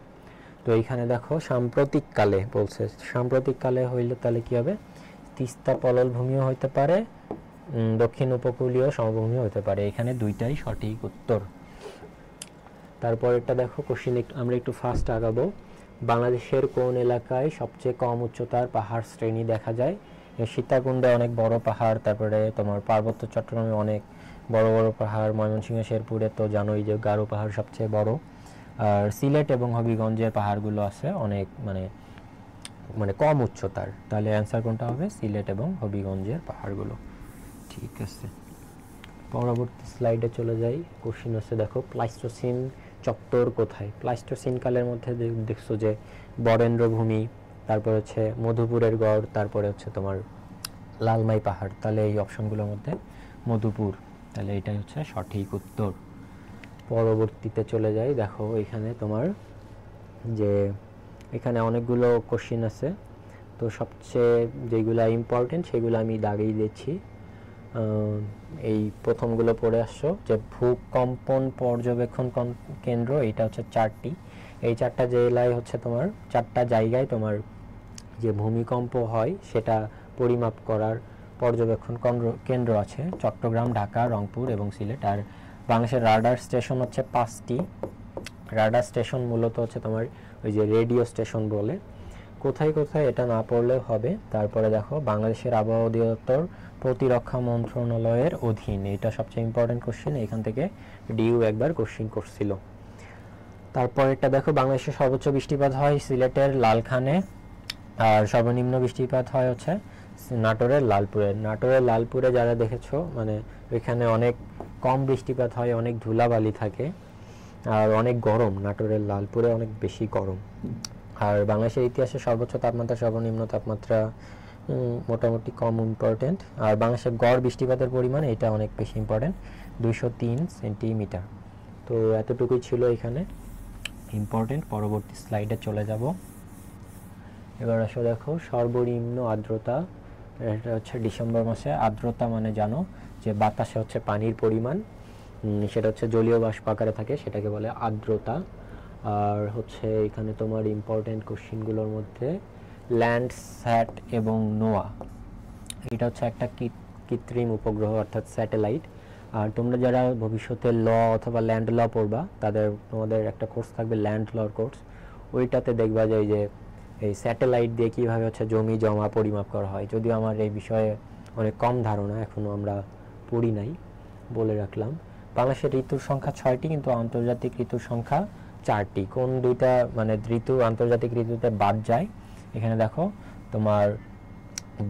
তো এইখানে দেখো সাম্প্রতিককালে বলছে, সাম্প্রতিককালে হইলে তাহলে কি হবে? তিস্তা পলল ভূমিও হইতে পারে, দক্ষিণ উপকূলীয় সমভূমিও হতে পারে। এখানে দুইটাই সঠিক উত্তর। তারপর এটা দেখো কোশ্চিন আমরা একটু ফাস্ট আগাবো। বাংলাদেশের কোন এলাকায় সবচেয়ে কম উচ্চতার পাহাড় শ্রেণী দেখা যায়? সীতাকুণ্ডে অনেক বড় পাহাড়, তারপরে তোমার পার্বত্য চট্টগ্রামে অনেক বড় বড় পাহাড়, ময়মনসিংহ শেরপুরে তো জানোই যে গারো পাহাড় সবচেয়ে বড়, আর সিলেট এবং হবিগঞ্জের পাহাড়গুলো আছে অনেক মানে মানে কম উচ্চতার। তাহলে অ্যান্সার কোনটা হবে? সিলেট এবং হবিগঞ্জের পাহাড়গুলো। ঠিক আছে, পরবর্তী স্লাইডে চলে যাই। কোশ্চিন হচ্ছে দেখো প্লাইস্টোসিন চত্বর কোথায়? প্লাইস্টোসিন কালের মধ্যে দেখছো যে বরেন্দ্র ভূমি, তারপর হচ্ছে মধুপুরের গড়, তারপরে হচ্ছে তোমার লালমাই পাহাড়। তাহলে এই অপশনগুলোর মধ্যে মধুপুর, তাহলে এটাই হচ্ছে সঠিক উত্তর। পরবর্তীতে চলে যাই। দেখো এখানে তোমার যে এখানে অনেকগুলো কোশ্চিন আছে, তো সবচেয়ে যেগুলো ইম্পর্টেন্ট সেগুলো আমি দাগিয়ে দিচ্ছি। এই প্রথমগুলো পড়ে আসছো যে ভূকম্পন পর্যবেক্ষণ কেন্দ্র, এটা হচ্ছে 4টি। এই 4টা জেলায় হচ্ছে তোমার 4টা জায়গায় তোমার যে ভূমিকম্প হয় সেটা পরিমাপ করার পর্যবেক্ষণ কেন্দ্র আছে, চট্টগ্রাম, ঢাকা, রংপুর এবং সিলেট। আর বাংলাদেশের রাডার স্টেশন হচ্ছে 5টি। রাডার স্টেশন মূলত হচ্ছে তোমার ওই যে রেডিও স্টেশন বলে। কোথায় কোথায় এটা না পড়লেও হবে। তারপরে দেখো বাংলাদেশের আবহাওয়া অধিদপ্তর প্রতিরক্ষা মন্ত্রণালয়ের অধীন, এটা সবচেয়ে ইম্পর্টেন্ট কোশ্চেন, এখান থেকে ডিইউ একবার কোশ্চেন করছিল। তারপর এটা দেখো বাংলাদেশের সর্বোচ্চ বৃষ্টিপাত হয় সিলেটের লালখানে, আর সর্বনিম্ন বৃষ্টিপাত হয় হচ্ছে নাটোরের লালপুরে। নাটোরের লালপুরে যারা দেখেছো মানে ওইখানে অনেক কম বৃষ্টিপাত হয়, অনেক ধুলাবালি থাকে আর অনেক গরম। নাটোরের লালপুরে অনেক বেশি গরম। আর বাংলাদেশের ইতিহাসে সর্বোচ্চ তাপমাত্রা সর্বনিম্ন তাপমাত্রা মোটামুটি কম ইম্পর্টেন্ট। আর বাংলাদেশের গড় বৃষ্টিপাতের পরিমাণ এটা অনেক বেশি ইম্পর্টেন্ট, 203 সেন্টিমিটার। তো এতটুকুই ছিল এখানে ইম্পর্টেন্ট। পরবর্তী স্লাইডে চলে যাব। এবার আসো দেখো সর্বনিম্ন আর্দ্রতা, এটা হচ্ছে ডিসেম্বর মাসে। আর্দ্রতা মানে জানো যে বাতাসে হচ্ছে পানির পরিমাণ, সেটা হচ্ছে জলীয় বাষ্প আকারে থাকে, সেটাকে বলে আর্দ্রতা। আর হচ্ছে এখানে তোমার ইম্পর্টেন্ট কোশ্চিনগুলোর মধ্যে ল্যান্ডস্যাট এবং নোয়া, এটা হচ্ছে একটা কৃত্রিম উপগ্রহ অর্থাৎ স্যাটেলাইট। আর তোমরা যারা ভবিষ্যতে ল অথবা ল্যান্ড ল পড়বা তোমাদের একটা কোর্স থাকবে ল্যান্ড ল কোর্স, ওইটাতে দেখবা যে এই স্যাটেলাইট দিয়ে কীভাবে হচ্ছে জমি জমা পরিমাপ করা হয়। যদিও আমার এই বিষয়ে অনেক কম ধারণা, এখনও আমরা পড়ি নাই, বলে রাখলাম। বাংলাদেশের ঋতুর সংখ্যা 6টি, কিন্তু আন্তর্জাতিক ঋতুর সংখ্যা 4টি। কোন দুইটা মানে ঋতু আন্তর্জাতিক ঋতুতে বাদ যায়? এখানে দেখো তোমার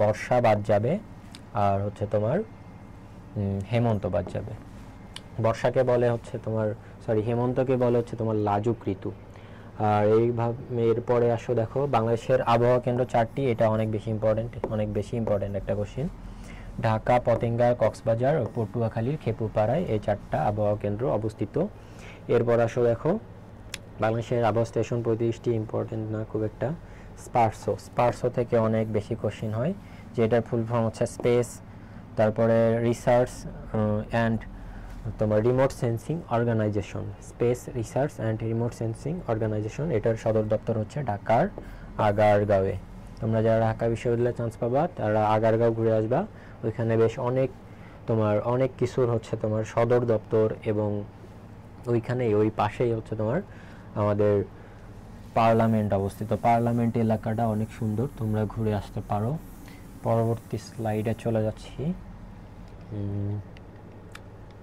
বর্ষা বাদ যাবে, আর হচ্ছে তোমার হেমন্ত বাদ যাবে। বর্ষাকে বলে হচ্ছে তোমার হেমন্তকে বলে হচ্ছে তোমার লাজুক ঋতু। আর এইভাবে এরপরে আসো দেখো বাংলাদেশের আবহাওয়া কেন্দ্র 4টি, এটা অনেক বেশি ইম্পর্টেন্ট একটা কোশ্চিন। ঢাকা, পতেঙ্গা, কক্সবাজার ও পটুয়াখালীর খেপুপাড়ায় এই 4টা আবহাওয়া কেন্দ্র অবস্থিত। এরপর আসো দেখো বাংলাদেশের আবহাওয়া স্টেশন 35টি, ইম্পর্টেন্ট না খুব একটা। স্পারসো থেকে অনেক বেশি কোশ্চিন হয়, যেটার ফুল ফর্ম হচ্ছে স্পেস, তারপরে রিসার্চ অ্যান্ড তোমার remote sensing organisation. Space research and remote sensing organisation, এটার সদর দপ্তর হচ্ছে ঢাকার আগারগাঁওয়ে। তোমরা যারা ঢাকা বিশ্ববিদ্যালয়ে চান্স পাবা তারা আগারগাঁও ঘুরে আসবা, ওইখানে বেশ অনেক কিছুর হচ্ছে তোমার সদর দপ্তর, এবং ওইখানেই ওই পাশেই হচ্ছে তোমার আমাদের পার্লামেন্ট অবস্থিত। পার্লামেন্ট এলাকাটা অনেক সুন্দর, তোমরা ঘুরে আসতে পারো। পরবর্তী স্লাইডে চলে যাচ্ছি।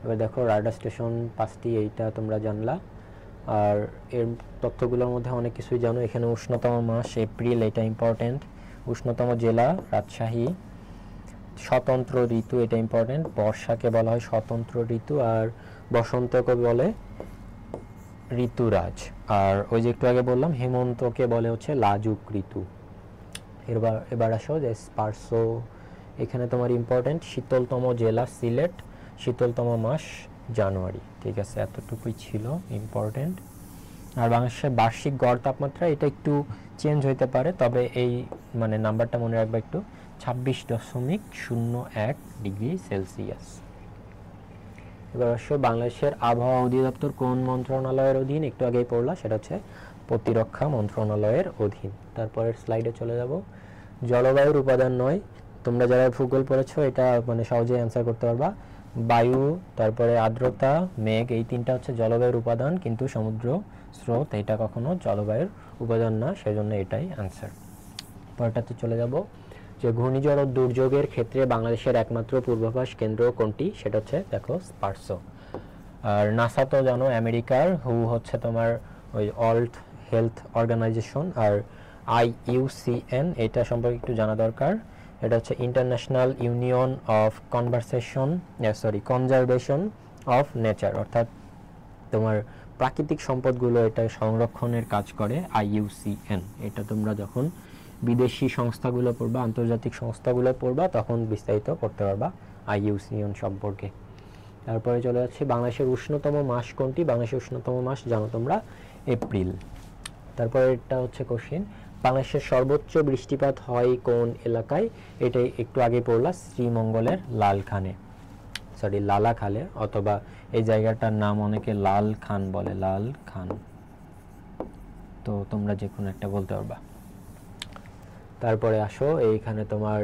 এবার দেখো রাডার স্টেশন 5টি, এইটা তোমরা জানলা। আর এর তথ্যগুলোর মধ্যে অনেক কিছুই জানো। এখানে উষ্ণতম মাস এপ্রিল, এটা ইম্পর্টেন্ট। উষ্ণতম জেলা রাজশাহী। স্বতন্ত্র ঋতু, এটা ইম্পর্টেন্ট। বর্ষাকে বলা হয় স্বতন্ত্র ঋতু, আর বসন্তকে বলে ঋতুরাজ। আর ওই যে একটু আগে বললাম হেমন্তকে বলে হচ্ছে লাজুক ঋতু। এবার আসো যে স্পারসো এখানে তোমার ইম্পর্টেন্ট শীতলতম জেলা সিলেট, শীতলতম মাস জানুয়ারি। ঠিক আছে, এতটুকুই ছিল ইম্পর্টেন্ট। আর বাংলাদেশের বার্ষিক গড় তাপমাত্রা এটা একটু চেঞ্জ হইতে পারে, তবে এই মানে নাম্বারটা মনে রাখবে একটু, 26.01 ডিগ্রি সেলসিয়াস। এবার অবশ্য বাংলাদেশের আবহাওয়া অধিদপ্তর কোন মন্ত্রণালয়ের অধীন, একটু আগেই পড়লা, সেটা হচ্ছে প্রতিরক্ষা মন্ত্রণালয়ের অধীন। তারপরের স্লাইডে চলে যাব। জলবায়ুর উপাদান নয়, তোমরা যারা ভূগোল পড়েছো এটা মানে সহজেই অ্যান্সার করতে পারবা। বায়ু, তারপরে আর্দ্রতা, মেঘ, এই তিনটা হচ্ছে জলবায়ুর উপাদান, কিন্তু সমুদ্র স্রোত এটা কখনো জলবায়ুর উপাদান না, সেজন্য এটাই অ্যান্সার। পরেরটাতে চলে যাব যে ঘূর্ণিঝড় ও দুর্যোগের ক্ষেত্রে বাংলাদেশের একমাত্র পূর্বাভাস কেন্দ্র কোনটি, সেটা হচ্ছে দেখো স্পারসো। আর নাসা তো জানো আমেরিকার, হু হচ্ছে তোমার ওই ওয়ার্ল্ড হেলথ অর্গানাইজেশন, আর IUCN এটা সম্পর্কে একটু জানা দরকার। এটা হচ্ছে international union of conservation of nature, অর্থাৎ তোমার প্রাকৃতিক সম্পদগুলো এটা সংরক্ষণের কাজ করে IUCN। এটা তোমরা যখন বিদেশি সংস্থাগুলো পড়বা, আন্তর্জাতিক সংস্থাগুলো পড়বা, তখন বিস্তারিত পড়তে পারবা IUCN সম্পর্কে। তারপরে চলে যাচ্ছে বাংলাদেশের উষ্ণতম মাস কোনটি। বাংলাদেশের উষ্ণতম মাস জানো তোমরা এপ্রিল। তারপরে এটা হচ্ছে কোশ্চেন, বাংলাদেশের সর্বোচ্চ বৃষ্টিপাত হয় কোন এলাকায়, এটাই একটু আগে পড়লা, শ্রীমঙ্গলের লালাখালে, অথবা এই জায়গাটার নাম অনেকে লাল খান বলে, লাল খান, তো তোমরা যে কোনো একটা বলতে পারবা। তারপরে আসো, এইখানে তোমার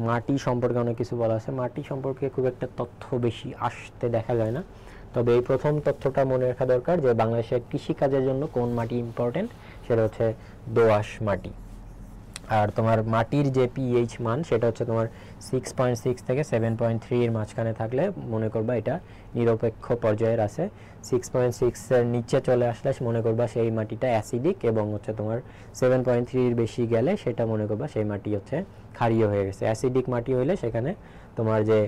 মাটি সম্পর্কে অনেক কিছু বলা আছে। মাটি সম্পর্কে খুব একটা তথ্য বেশি আসতে দেখা যায় না, তবে এই প্রথম তথ্যটা মনে রাখা দরকার যে বাংলাদেশের কৃষিকাজের জন্য কোন মাটি ইম্পর্টেন্ট, সেটা হচ্ছে দোআঁশ মাটি। আর তোমার মাটির যে পিএইচ মান সেটা হচ্ছে তোমার 6.6 থেকে 7.3 এর মাঝখানে থাকলে মনে করবা এটা নিরপেক্ষ পর্যায়ের আছে। 6.6 এর নিচে চলে আসলে মনে করবা সেই মাটিটা অ্যাসিডিক, এবং হচ্ছে তোমার 7.3 এর বেশি গেলে সেটা মনে করবা সেই মাটি হচ্ছে ক্ষারীয় হয়ে গেছে। অ্যাসিডিক মাটি হইলে সেখানে তোমার যে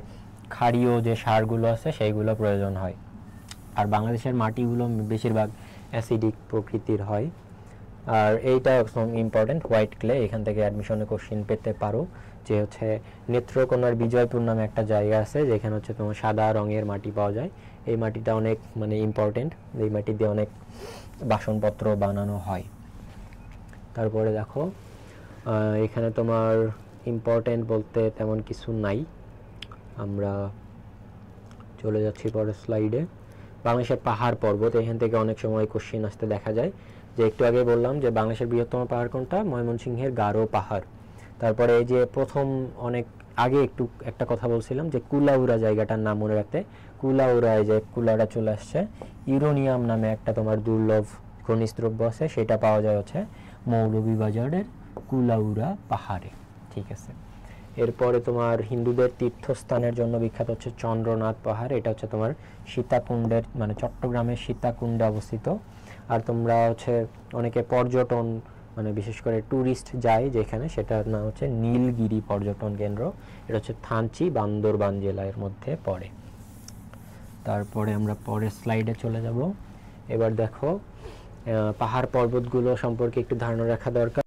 ক্ষারীয় যে সারগুলো আছে সেইগুলো প্রয়োজন হয়। আর বাংলাদেশের মাটিগুলো বেশিরভাগ অ্যাসিডিক প্রকৃতির হয়। আর এইটা ইম্পর্টেন্ট, হোয়াইট ক্লে, এখান থেকে অ্যাডমিশনে কোশ্চেন পেতে পারো, যে হচ্ছে নেত্রকোনার বিজয়পুর নামে একটা জায়গা আছে যেখানে হচ্ছে তোমার সাদা রঙের মাটি পাওয়া যায়। এই মাটিটা অনেক মানে ইম্পর্টেন্ট, এই মাটি দিয়ে অনেক বাসনপত্র বানানো হয়। তারপরে দেখো এখানে তোমার ইম্পর্টেন্ট বলতে তেমন কিছু নাই, আমরা চলে যাচ্ছি পরের স্লাইডে। বাংলাদেশের পাহাড় পর্বত, এখান থেকে অনেক সময় কোশ্চেন আসতে দেখা যায়, যে একটু আগে বললাম যে বাংলাদেশের বৃহত্তম পাহাড় কোনটা, ময়মনসিংহের গারো পাহাড়। তারপরে এই যে প্রথম অনেক আগে একটু একটা কথা বলছিলাম যে কুলাউড়া জায়গাটার নাম মনে রাখতে, কুলাউড়ায় যে কুলাটা চলে আসছে, ইউরেনিয়াম নামে একটা তোমার দুর্লভ খনিজ দ্রব্য আছে, সেটা পাওয়া যায় হচ্ছে মৌলভীবাজারের কুলাউড়া পাহাড়ে। ঠিক আছে, এরপরে তোমার হিন্দুদের তীর্থস্থানের জন্য বিখ্যাত হচ্ছে চন্দ্রনাথ পাহাড়, এটা হচ্ছে তোমার সীতাকুণ্ডের মানে চট্টগ্রামের সীতাকুণ্ডে অবস্থিত। আর তোমরা হচ্ছে অনেকে পর্যটন মানে বিশেষ করে ট্যুরিস্ট যায় যেখানে, সেটার নাম হচ্ছে নীলগিরি পর্যটন কেন্দ্র, এটা হচ্ছে থানচি বান্দরবান জেলার মধ্যে পড়ে। তারপরে আমরা পরের স্লাইডে চলে যাব। এবার দেখো পাহাড় পর্বতগুলো সম্পর্কে একটু ধারণা রাখা দরকার।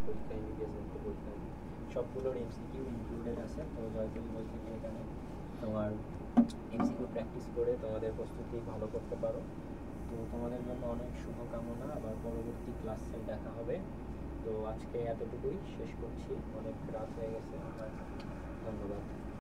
পরীক্ষা, এমবিবিএস ভর্তি পরীক্ষা সবগুলোর এমসিকিউ ইনক্লুডেড আছে। তো জয়পুরি বই থেকে এখানে তোমার এমসিকিউ প্র্যাকটিস করে তোমাদের প্রস্তুতি ভালো করতে পারো। তো তোমাদের জন্য অনেক শুভকামনা, আবার পরবর্তী ক্লাসে দেখা হবে। তো আজকে এতটুকুই শেষ করছি, অনেক রাত হয়ে গেছে।